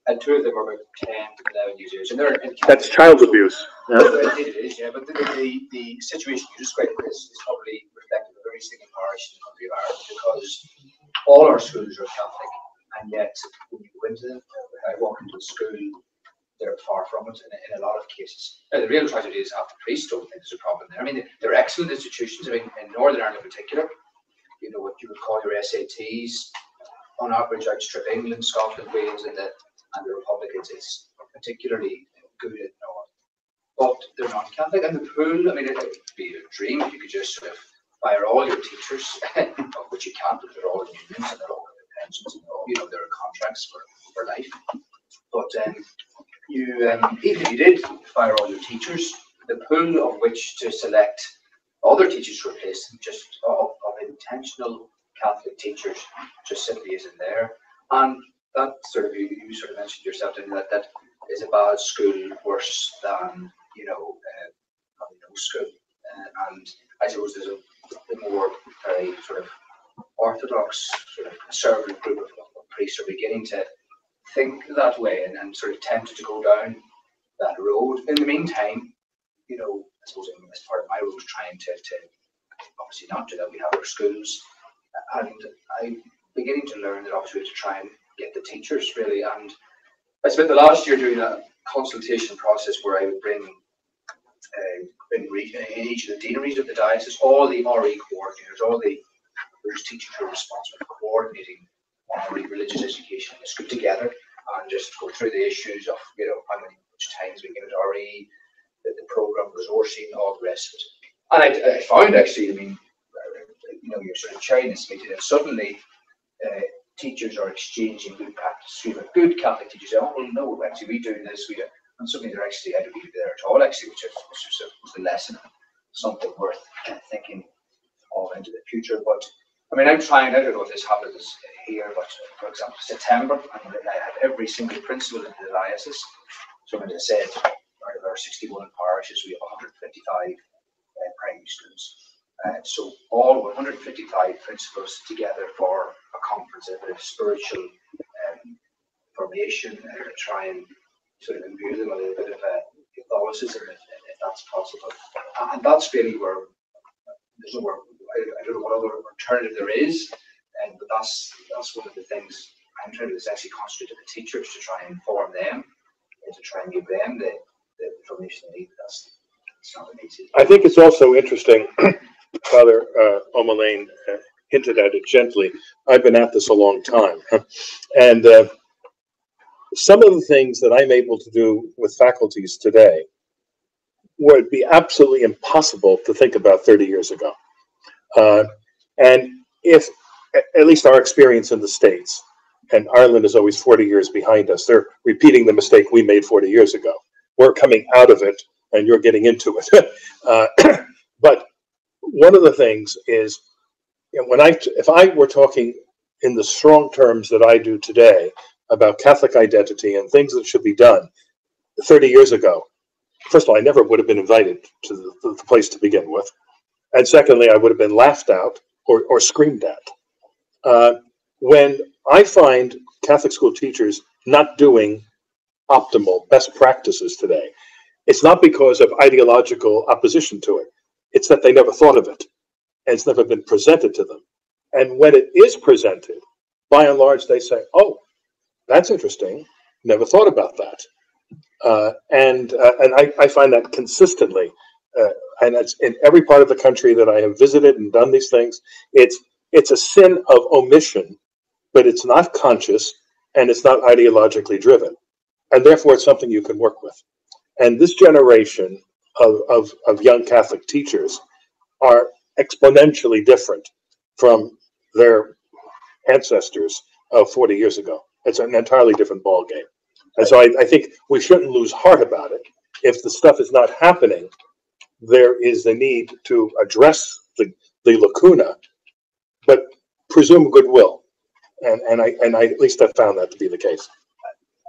and 2 of them are about 10, 11 years old. And they're in that's child abuse. It is, yeah, but the situation you described is probably reflective of every single parish in the country of Ireland, because all our schools are Catholic, and yet when you go into them, I walk into a school, they're far from it in a lot of cases. Now, the real tragedy is half the priests don't think there's a problem there. I mean, they're excellent institutions. I mean, in Northern Ireland in particular, you know, what you would call your SATs, on average, outstrip England, Scotland, Wales, and the Republic. It's particularly good at North. But they're not Catholic. And the pool, I mean, it would be a dream if you could just sort of fire all your teachers, which you can't, because they're all in unions and they're all in pensions, and you know, there are contracts for life. But even if you did fire all your teachers, the pool of which to select other teachers to replace them, just of intentional Catholic teachers, just simply isn't there. And that sort of, you sort of mentioned yourself, didn't you, that is a bad school worse than, you know, having no school. And I suppose there's a more very sort of orthodox, sort of conservative group of priests are beginning to think that way and sort of tempted to go down that road. In the meantime, you know, I suppose as part of my role is trying to obviously not do that. We have our schools, and I'm beginning to learn that obviously we have to try and get the teachers really. And I spent the last year doing a consultation process where I would bring in each of the deaneries of the diocese, all the RE coordinators, all the religious teachers who are responsible for coordinating religious education in the school together, and just go through the issues of, you know, how much times we give it RE, the program, resourcing, all the rest of it. And I found actually, I mean, you know, you're sort of chairing this meeting, and suddenly teachers are exchanging good practice. So you have good Catholic teachers say, oh, well, no, actually, we do this, we do. And suddenly they're actually, I don't believe there at all, actually, which was the lesson, something worth thinking of into the future. But I mean, I'm trying, I don't know if this happens here, but for example, September, I have every single principal in the diocese. So as I said, out of our 61 parishes, we have 155 primary schools. So all 155 principals together for a conference, a bit of spiritual formation, and try and sort of imbue them a little bit of Catholicism, if that's possible. And that's really where there's no, I don't know what other alternative there is, but that's one of the things I'm trying to do, is actually concentrate on the teachers to try and inform them and to try and give them the information they need. That's not an easy. I think it's also interesting, Father O'Mullane hinted at it gently. I've been at this a long time, and some of the things that I'm able to do with faculties today would be absolutely impossible to think about 30 years ago. And if, at least our experience in the States, and Ireland is always 40 years behind us, they're repeating the mistake we made 40 years ago. We're coming out of it, and you're getting into it. But one of the things is, you know, if I were talking in the strong terms that I do today about Catholic identity and things that should be done 30 years ago, first of all, I never would have been invited to the place to begin with. And secondly, I would have been laughed at or screamed at. When I find Catholic school teachers not doing optimal best practices today, it's not because of ideological opposition to it. It's that they never thought of it, and it's never been presented to them. And when it is presented, by and large, they say, oh, that's interesting. Never thought about that. And I find that consistently, and it's in every part of the country that I have visited and done these things. It's a sin of omission, but it's not conscious and it's not ideologically driven, and therefore it's something you can work with. And this generation of young Catholic teachers are exponentially different from their ancestors of 40 years ago. It's an entirely different ballgame. And so I think we shouldn't lose heart about it. If the stuff is not happening, there is a need to address the lacuna, but presume goodwill. And I at least I found that to be the case.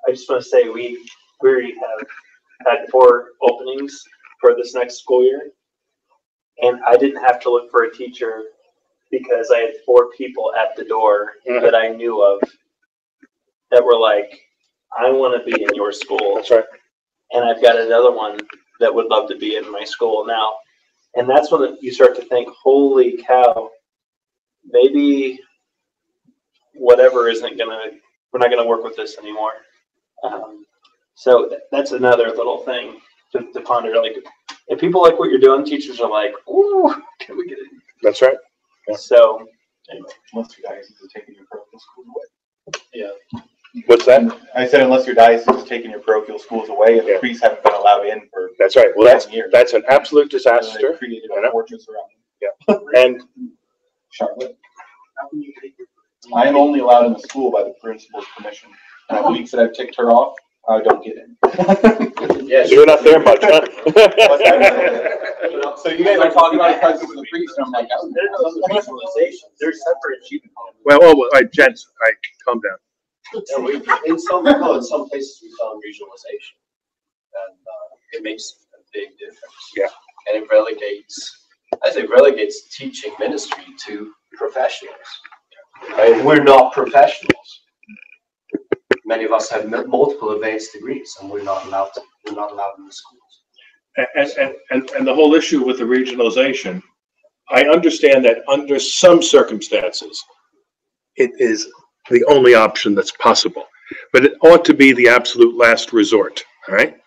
I just want to say we have had 4 openings for this next school year, and I didn't have to look for a teacher because I had 4 people at the door that I knew of that were like, I want to be in your school. That's right. And I've got another one that would love to be in my school now. And that's when you start to think, holy cow, maybe whatever isn't gonna, we're not gonna work with this anymore. So that's another little thing to ponder. Like, if people like what you're doing, teachers are like, ooh, can we get it? That's right. Yeah. So anyway. Unless your diocese is taking your parochial schools away. Yeah. What's that? I said unless your diocese is taking your parochial schools away and the priests haven't been allowed in for That's right. Well, 10 years. that's an absolute So disaster. they created a fortress around them. Yeah. And Charlotte. I am only allowed in the school by the principal's permission. And on weeks that I've ticked her off, I don't get in. Yes. you're not there much, huh? So you guys are talking about the presence of the priest, and I'm like, oh, They're separate. Well, all right, gents, all right, calm down. Yeah, in some places we found regionalization, and it makes a big difference. Yeah. And it relegates teaching ministry to professionals. Right? We're not professionals. Many of us have multiple advanced degrees, and we're not allowed in the schools. And the whole issue with the regionalization, I understand that under some circumstances, it is the only option that's possible, but it ought to be the absolute last resort, all right?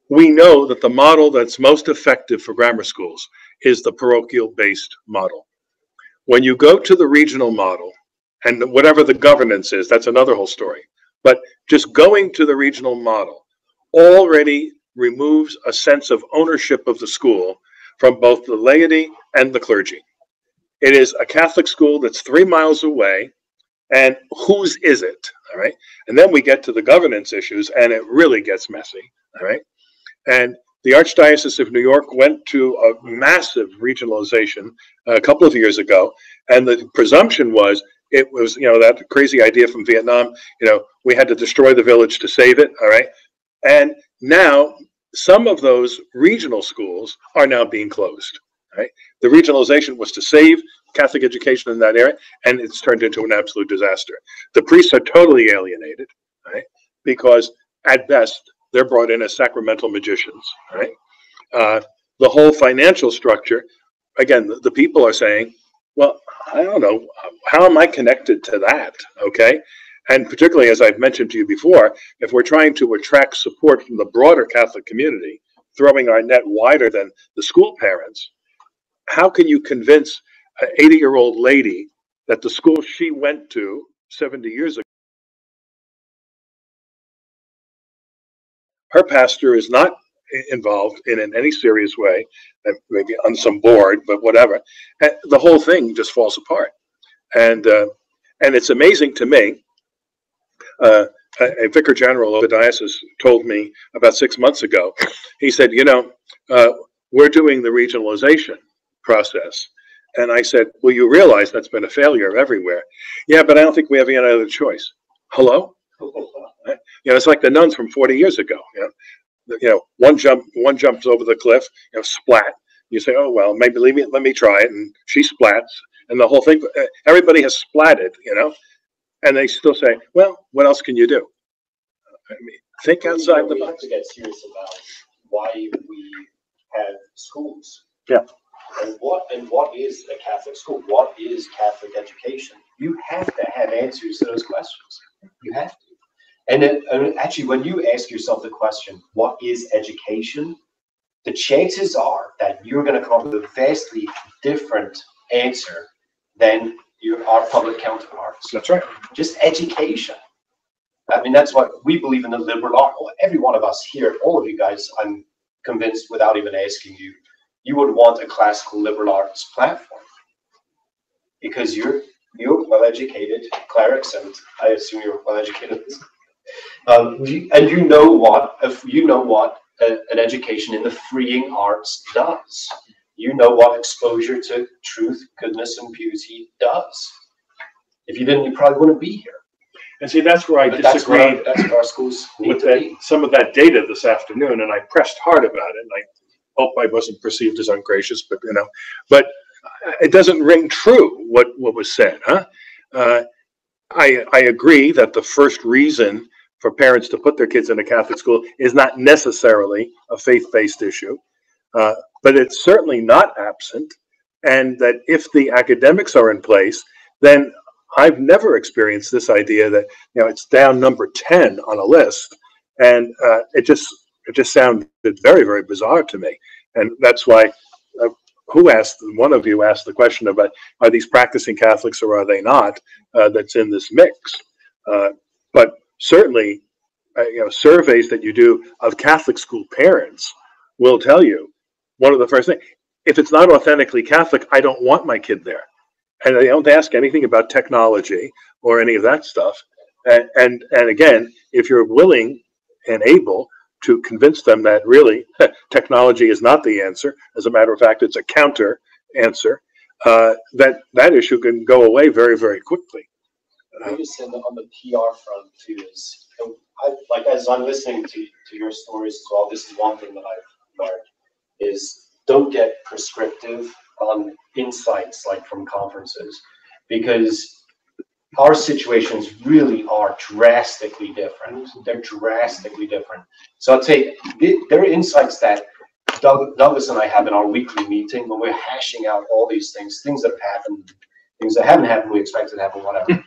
We know that the model that's most effective for grammar schools is the parochial-based model. When you go to the regional model, and whatever the governance is, that's another whole story, but just going to the regional model already removes a sense of ownership of the school from both the laity and the clergy. It is a Catholic school that's 3 miles away, and whose is it, all right? And then we get to the governance issues, and it really gets messy, all right? And the Archdiocese of New York went to a massive regionalization a couple of years ago, and the presumption was, it was, that crazy idea from Vietnam, we had to destroy the village to save it, all right? And now some of those regional schools are now being closed, right? The regionalization was to save Catholic education in that area, and it's turned into an absolute disaster. The priests are totally alienated, right? Because at best, they're brought in as sacramental magicians, right? The whole financial structure, again, the people are saying, well, I don't know, how am I connected to that, okay? And particularly, as I've mentioned to you before, if we're trying to attract support from the broader Catholic community, throwing our net wider than the school parents, how can you convince an 80-year-old lady that the school she went to 70 years ago, her pastor is not involved in any serious way, maybe on some board, but whatever, and the whole thing just falls apart. And it's amazing to me. A vicar general of the diocese told me about 6 months ago, he said, we're doing the regionalization process. And I said, well, you realize that's been a failure everywhere. Yeah, but I don't think we have any other choice. Hello? It's like the nuns from 40 years ago. One jumps over the cliff, splat. You say, oh, well, maybe let me try it. And she splats. And the whole thing, everybody has splatted, and they still say, well, what else can you do? I mean, think outside the box. We have to get serious about why we have schools. Yeah. And what is a Catholic school? What is Catholic education? You have to have answers to those questions. You have to. And actually, when you ask yourself the question, what is education? The chances are that you're going to come up with a vastly different answer than our public counterparts. That's right. Just education. I mean, that's what we believe in the liberal art. Every one of us here, all of you guys, I'm convinced without even asking you, you would want a classical liberal arts platform because you're well-educated clerics, and I assume you're well-educated. And you know what an education in the freeing arts does. You know what exposure to truth, goodness, and beauty does. If you didn't, you probably wouldn't be here. And see, that's where I But disagreed that's what our schools need with to be. some of that data this afternoon, and I pressed hard about it, and I hope I wasn't perceived as ungracious, but but it doesn't ring true what was said, huh? I agree that the first reason for parents to put their kids in a Catholic school is not necessarily a faith-based issue, but it's certainly not absent, and that if the academics are in place, then I've never experienced this idea that it's down number 10 on a list, and it just sounded very, very bizarre to me, and that's why. One of you asked the question about, are these practicing Catholics or are they not, that's in this mix. But certainly, surveys that you do of Catholic school parents will tell you, one of the first things, if it's not authentically Catholic, I don't want my kid there. And they don't ask anything about technology or any of that stuff. And again, if you're willing and able to convince them that really technology is not the answer. As a matter of fact, it's a counter answer. That issue can go away very, very quickly. I just on the PR front too is, as I'm listening to your stories as well, this is one thing that I've learned is don't get prescriptive on insights like from conferences, because our situations really are drastically different. They're drastically different. So I'd say there are insights that Douglas and I have in our weekly meeting when we're hashing out all these things that have happened, things that haven't happened, we expect to happen, whatever.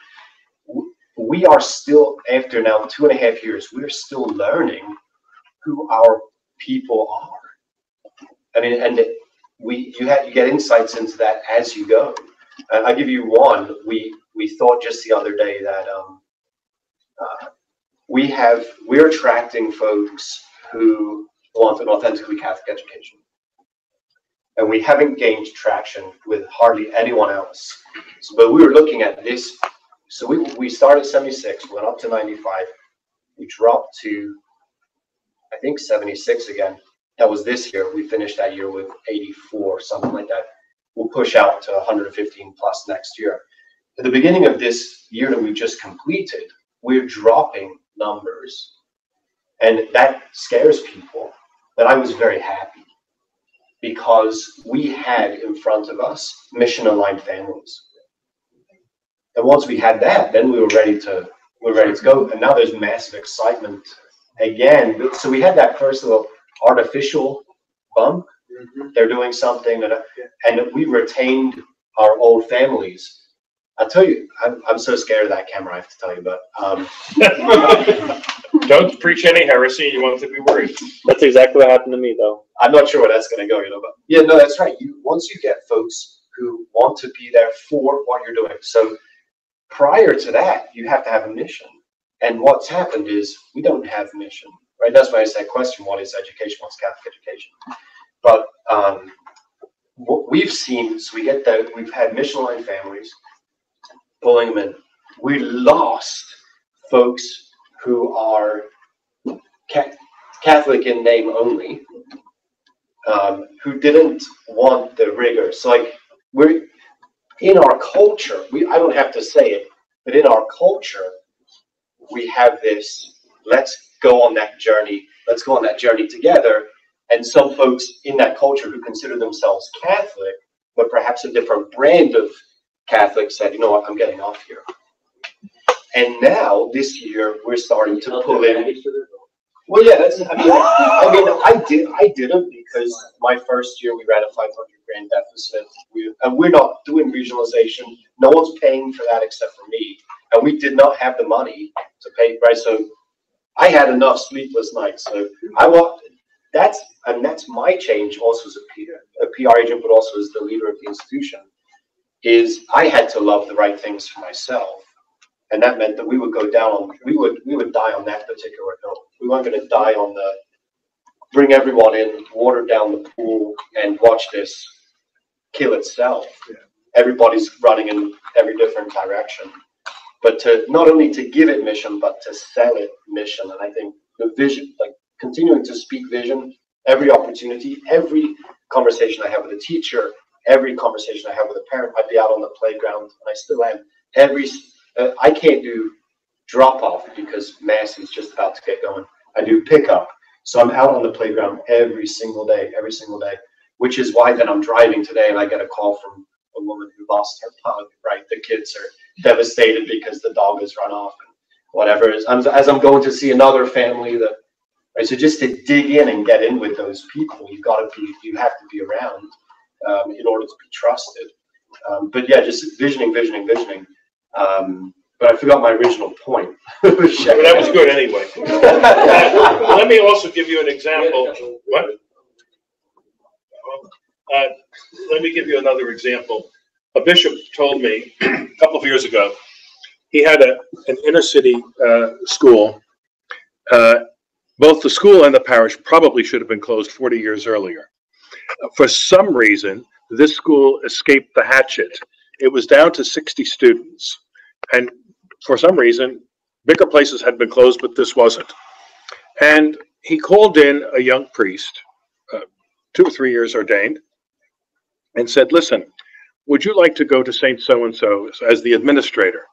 We are still, after now 2.5 years, we're still learning who our people are. I mean, and you get insights into that as you go. I'll give you one. We thought just the other day that we're attracting folks who want an authentically Catholic education, and we haven't gained traction with hardly anyone else. But we were looking at this. So we started at 76, went up to 95, we dropped to I think 76 again. That was this year. We finished that year with 84, something like that. We'll push out to 115 plus next year. At the beginning of this year that we just completed, we're dropping numbers. And that scares people. But I was very happy because we had in front of us mission-aligned families. And once we had that, then we were ready to go. And now there's massive excitement again. So we had that first little artificial bump. They're doing something, and we retained our old families. I'll tell you, I'm so scared of that camera, I have to tell you, but don't preach any heresy. You want to be worried. That's exactly what happened to me, though. I'm not sure where that's going to go, but yeah, no, that's right. Once you get folks who want to be there for what you're doing. So prior to that, you have to have a mission. And what's happened is we don't have mission, right? That's why I said question, what is education? What's Catholic education? But what we've seen, so we've had mission-aligned families, pulling them in. We lost folks who are Catholic in name only, who didn't want the rigor. So like we're in our culture, I don't have to say it, but in our culture, we have this, let's go on that journey together. And some folks in that culture who consider themselves Catholic, but perhaps a different brand of Catholic, said, you know what, I'm getting off here. And now this year we're starting to pull in. Well, yeah, I didn't because my first year we ran a 500 grand deficit. And we're not doing regionalization. No one's paying for that except for me. And we did not have the money to pay, right? So I had enough sleepless nights. So that's my change also as a PR agent, but also as the leader of the institution, is I had to love the right things for myself. And that meant that we would go down on, we would die on that particular hill. We weren't going to die on bring everyone in, water down the pool, and watch this kill itself. Yeah. Everybody's running in every different direction. But to not only to give it mission, but to sell it mission. And I think the vision, like continuing to speak vision, every opportunity, every conversation I have with a teacher, every conversation I have with a parent, I'd be out on the playground, and I still am. I can't do drop off because mass is just about to get going. I do pickup. So I'm out on the playground every single day, which is why then I'm driving today and I get a call from a woman who lost her pug, right? The kids are devastated because the dog has run off and whatever. As I'm going to see another family that, right? So just to dig in and get in with those people, you have to be around in order to be trusted. But yeah, just visioning. But I forgot my original point. Well, that was good anyway. Let me also give you an example. What? Let me give you another example. A bishop told me a couple of years ago, he had an inner city school. Both the school and the parish probably should have been closed 40 years earlier. For some reason, this school escaped the hatchet. It was down to 60 students. And for some reason, bigger places had been closed, but this wasn't. And he called in a young priest, 2 or 3 years ordained, and said, listen, would you like to go to St. So-and-so as the administrator?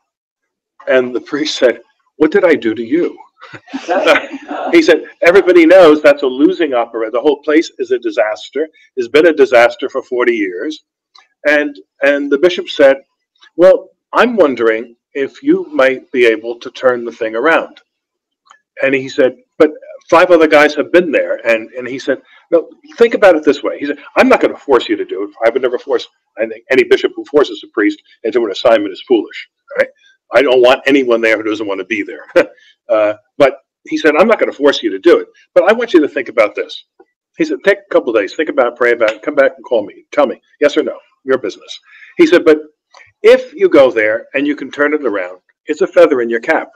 And the priest said, what did I do to you? He said, everybody knows that's a losing opera. The whole place is a disaster. It's been a disaster for 40 years. And the bishop said, well, I'm wondering if you might be able to turn the thing around. And he said, but 5 other guys have been there. And he said, no, think about it this way. He said, I'm not going to force you to do it. I would never force, I think any bishop who forces a priest into an assignment is foolish. Right? I don't want anyone there who doesn't want to be there. But he said, I'm not going to force you to do it. But I want you to think about this. He said, take a couple of days, think about it, pray about it, come back and call me. Tell me, yes or no, your business. He said, but if you go there and you can turn it around, it's a feather in your cap.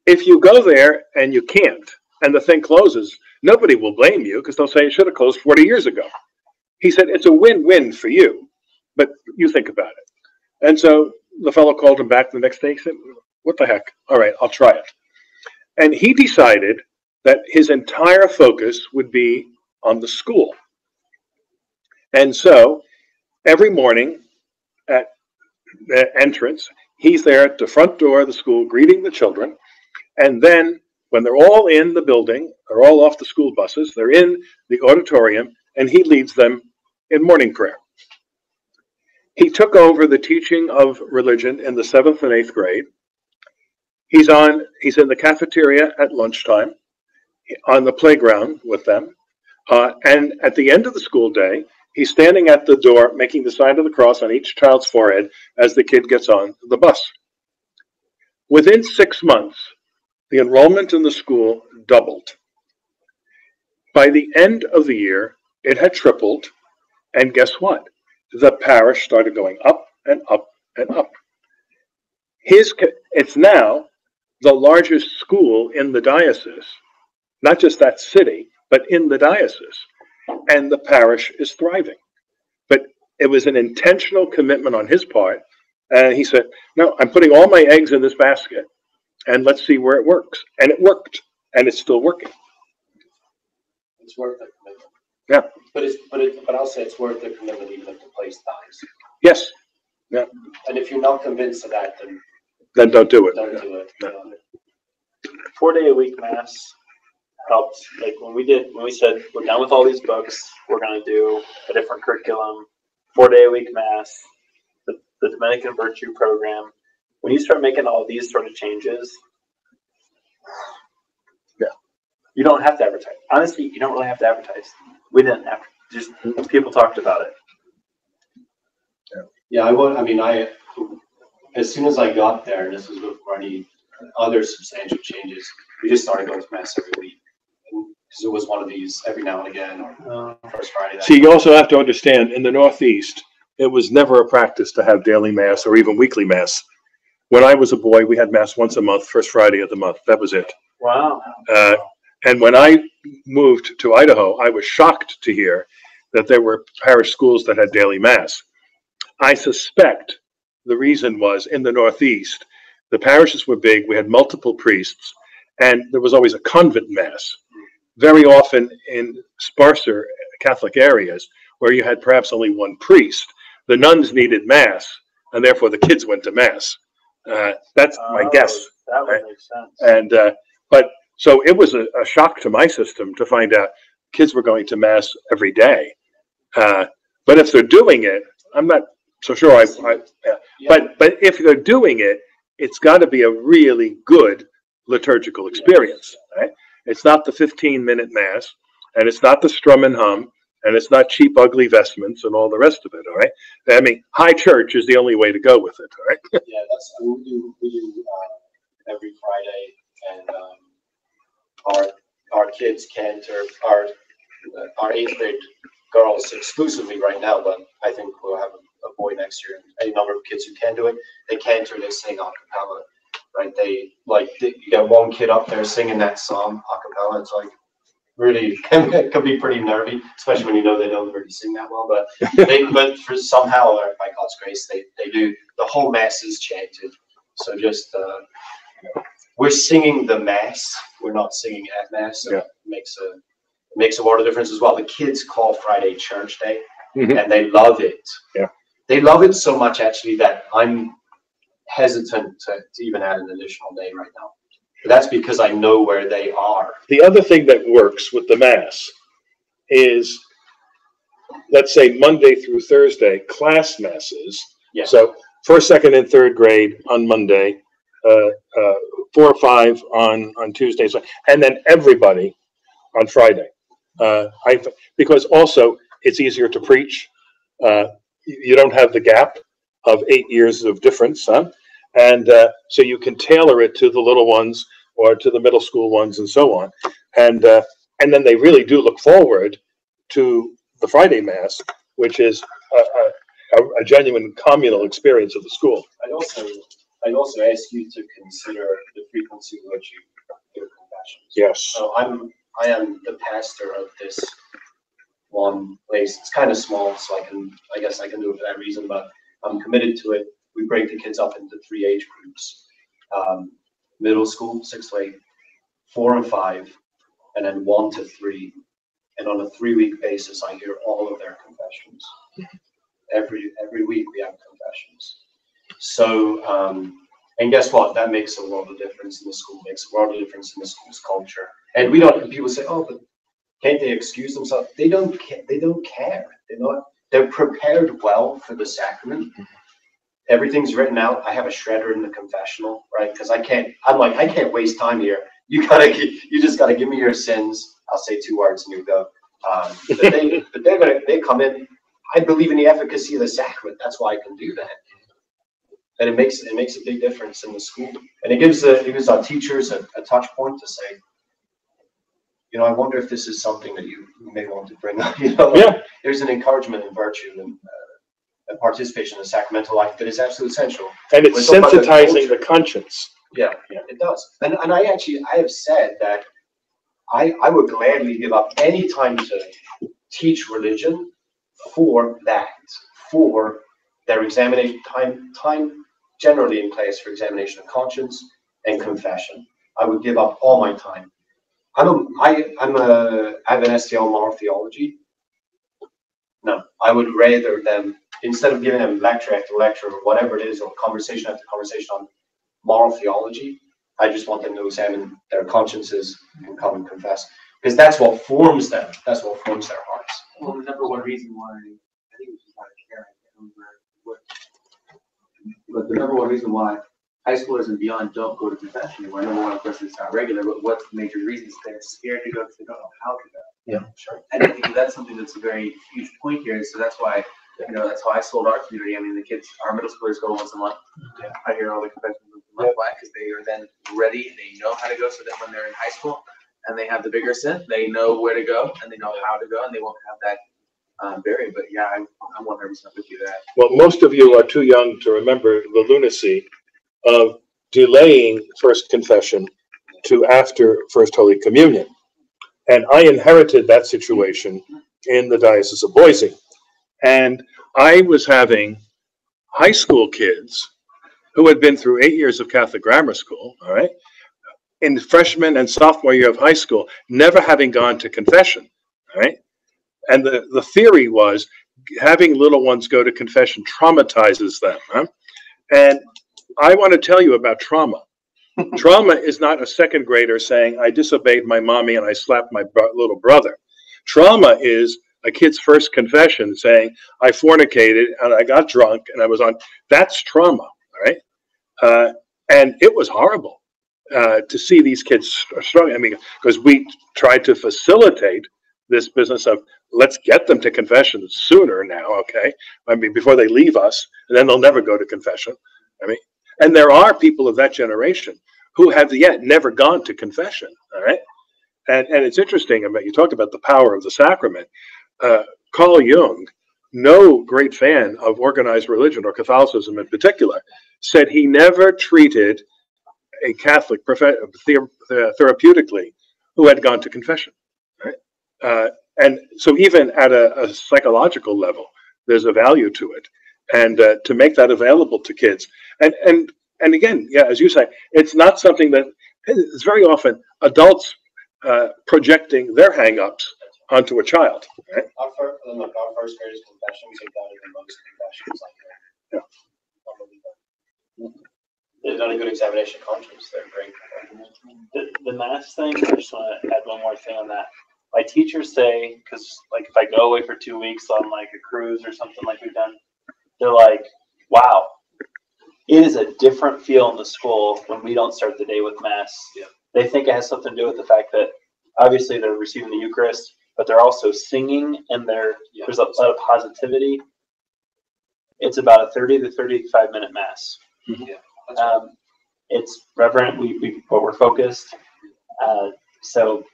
If you go there and you can't, and the thing closes, nobody will blame you because they'll say it should have closed 40 years ago. He said, it's a win-win for you, but you think about it. And so the fellow called him back the next day. He said, what the heck? All right, I'll try it. And he decided that his entire focus would be on the school. And so every morning at the entrance, he's there at the front door of the school greeting the children. And then when they're all in the building, they're all off the school buses, they're in the auditorium, and he leads them in morning prayer. He took over the teaching of religion in the 7th and 8th grade. He's in the cafeteria at lunchtime, on the playground with them. And at the end of the school day, he's standing at the door, making the sign of the cross on each child's forehead as the kid gets on the bus. Within 6 months, the enrollment in the school doubled. By the end of the year, it had tripled. And guess what? The parish started going up and up and up. It's now the largest school in the diocese, not just that city, but in the diocese. And the parish is thriving. But it was an intentional commitment on his part. And he said, no, I'm putting all my eggs in this basket, and let's see where it works. And it worked, and it's still working. It's worth the commitment. Yeah. But I'll say it's worth the commitment even if the place dies. Yes. Yeah. And if you're not convinced of that, then don't do it. Don't do it. Yeah. 4-day-a-week mass helped. Like when we said we're done with all these books, we're going to do a different curriculum. 4-day-a-week mass, the Dominican Virtue program. When you start making all these sort of changes, yeah, you don't have to advertise. Honestly, you don't really have to advertise. We didn't have to. Just people talked about it. Yeah, as soon as I got there, and this was before any other substantial changes, we just started going to mass every week. Because it was one of these every now and again, or first Friday. See, you also have to understand, in the Northeast, it was never a practice to have daily mass or even weekly mass. When I was a boy, we had mass once a month, first Friday of the month. That was it. Wow. And when I moved to Idaho, I was shocked to hear that there were parish schools that had daily mass. I suspect the reason was in the Northeast, the parishes were big, we had multiple priests, and there was always a convent mass. Very often in sparser Catholic areas where you had perhaps only one priest, the nuns needed mass, and therefore the kids went to mass. That's my guess. That would right? make sense. And but so it was a shock to my system to find out kids were going to mass every day. But if they're doing it, I'm not so sure. But if they're doing it, it's got to be a really good liturgical experience, right? It's not the 15-minute mass, and it's not the strum and hum, and it's not cheap, ugly vestments and all the rest of it. All right. I mean, high church is the only way to go with it. All right. Yeah, that's we do every Friday, and our kids cantor our 8th grade girls exclusively right now, but I think we'll have a boy next year. Any number of kids who can do it, they cantor, they sing a cappella, right? You get one kid up there singing that song a cappella. It's like really it can be pretty nervy, especially when you know they don't really sing that well. But but for somehow, by God's grace, they do. The whole mass is chanted. So just we're singing the mass. We're not singing at mass. So it makes a world of difference as well. The kids call Friday Church Day, and they love it. Yeah, they love it so much actually that I'm hesitant to even add an additional day right now. But that's because I know where they are. the other thing that works with the mass is, let's say Monday through Thursday, class masses. Yeah. So first, second, and third grade on Monday, 4 or 5 on Tuesdays, and then everybody on Friday. Because also it's easier to preach. You don't have the gap of 8 years of difference, huh? And so you can tailor it to the little ones or to the middle school ones and so on. And then they really do look forward to the Friday Mass, which is a genuine communal experience of the school. I'd also ask you to consider the frequency with which you give confessions. Yes. So I am the pastor of this one place. It's kind of small, so I guess I can do it for that reason, but I'm committed to it. We break the kids up into 3 age groups. Middle school, 6 to 8, 4 and 5, and then 1 to 3. And on a 3-week basis, I hear all of their confessions. Every week we have confessions. So, and guess what? That makes a world of difference in the school, makes a world of difference in the school's culture. And people say, oh, but can't they excuse themselves? They don't care. They're prepared well for the sacrament. Everything's written out. I have a shredder in the confessional, right? Because I can't waste time here. You just gotta give me your sins. I'll say 2 words and you go. But they come in. I believe in the efficacy of the sacrament. That's why I can do that. And it makes a big difference in the school. And it gives our teachers a touch point to say, I wonder if this is something that you may want to bring up. There's an encouragement in virtue and participation in the sacramental life that is absolutely essential. And it's sensitizing the conscience. Yeah, it does. And I have said that I would gladly give up any time to teach religion for that, for their examination time generally in class for examination of conscience and confession. I would give up all my time. I have an STL moral theology. No, I would rather them, instead of giving them lecture after lecture or whatever it is, or conversation after conversation on moral theology, I just want them to examine their consciences and come and confess. Because that's what forms them. That's what forms their hearts. Well, the number one reason why, I think it was just out of care, I can't remember what, but the number one reason why high schoolers and beyond don't go to confession anymore, number one, of course, it's not regular, but what's the major reasons? They're scared to go because they don't know how to go. Yeah, sure. And I think that's something that's a very huge point here. So that's why, that's how I sold our community. I mean, the kids, our middle schoolers go once a month. Yeah. I hear all the confessions once a month. Why? Because they are then ready. They know how to go. So that when they're in high school and they have the bigger sin, they know where to go and they know how to go and they won't have that barrier. But yeah, I'm 100% with you there. Well, most of you are too young to remember the lunacy of delaying first confession to after First Holy Communion. And I inherited that situation in the Diocese of Boise. And I was having high school kids who had been through 8 years of Catholic grammar school, all right, in freshman and sophomore year of high school, never having gone to confession, all right? And the theory was having little ones go to confession traumatizes them, huh? And I want to tell you about trauma. Trauma is not a second grader saying, I disobeyed my mommy and I slapped my little brother. Trauma is a kid's first confession saying, I fornicated and I got drunk and I was on. That's trauma, all right? And it was horrible to see these kids struggling. I mean, because we tried to facilitate this business of let's get them to confession sooner now, okay? I mean, before they leave us, and then they'll never go to confession. I mean, and there are people of that generation who have yet never gone to confession, all right? And it's interesting, I mean, you talked about the power of the sacrament. Carl Jung, no great fan of organized religion or Catholicism in particular, said he never treated a Catholic therapeutically who had gone to confession, right? And so even at a psychological level, there's a value to it. And to make that available to kids. And again, yeah, as you say, it's not something that, it's very often adults projecting their hang-ups onto a child, right? Our first graders' confessions are better than most confessions. Like that. Yeah. They've done a good examination of conscience. They're great. The mass thing, I just want to add one more thing on that. My teachers say, because like if I go away for 2 weeks on like a cruise or something like we've done, they're like, wow, it is a different feel in the school when we don't start the day with mass. Yeah. They think it has something to do with the fact that obviously they're receiving the Eucharist, but they're also singing and there's a lot of positivity. It's about a 30 to 35 minute mass. Mm-hmm. Yeah. It's reverent, we're focused. So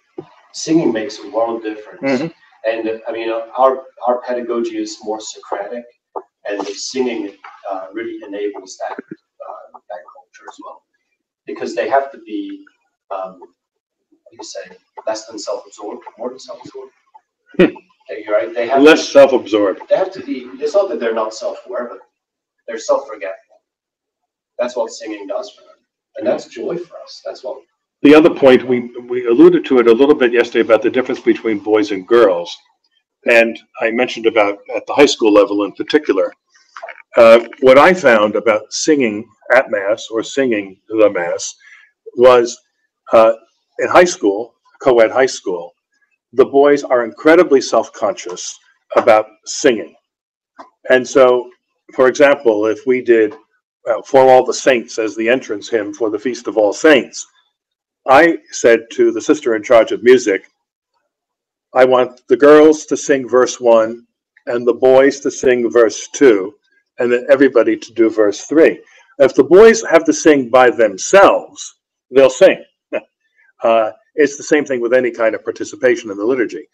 singing makes a world difference. Mm-hmm. And I mean, our pedagogy is more Socratic, and the singing really enables that culture as well, because they have to be, what do you say, less than self-absorbed, more than self-absorbed. You're right. They have less self-absorbed. They have to be. It's not that they're not self-aware, but they're self-forgetful. That's what singing does for them, and that's joy for us. That's what. The other point, we alluded to it a little bit yesterday about the difference between boys and girls. And I mentioned about at the high school level in particular, what I found about singing at Mass or singing the Mass was in high school, co-ed high school, the boys are incredibly self-conscious about singing. And so, for example, if we did For All the Saints as the entrance hymn for the Feast of All Saints, I said to the sister in charge of music, I want the girls to sing verse 1 and the boys to sing verse 2 and then everybody to do verse 3. If the boys have to sing by themselves, they'll sing. It's the same thing with any kind of participation in the liturgy.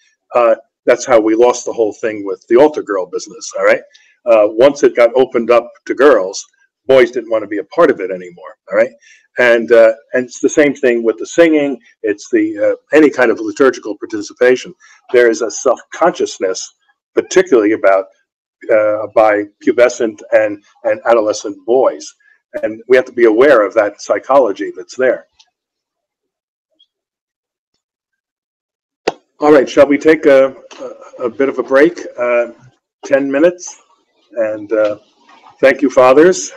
That's how we lost the whole thing with the altar girl business, all right? Once it got opened up to girls, boys didn't want to be a part of it anymore, all right? And it's the same thing with the singing. It's the any kind of liturgical participation. There is a self-consciousness, particularly about by pubescent and adolescent boys, and we have to be aware of that psychology that's there. All right, shall we take a bit of a break? 10 minutes, and thank you, fathers.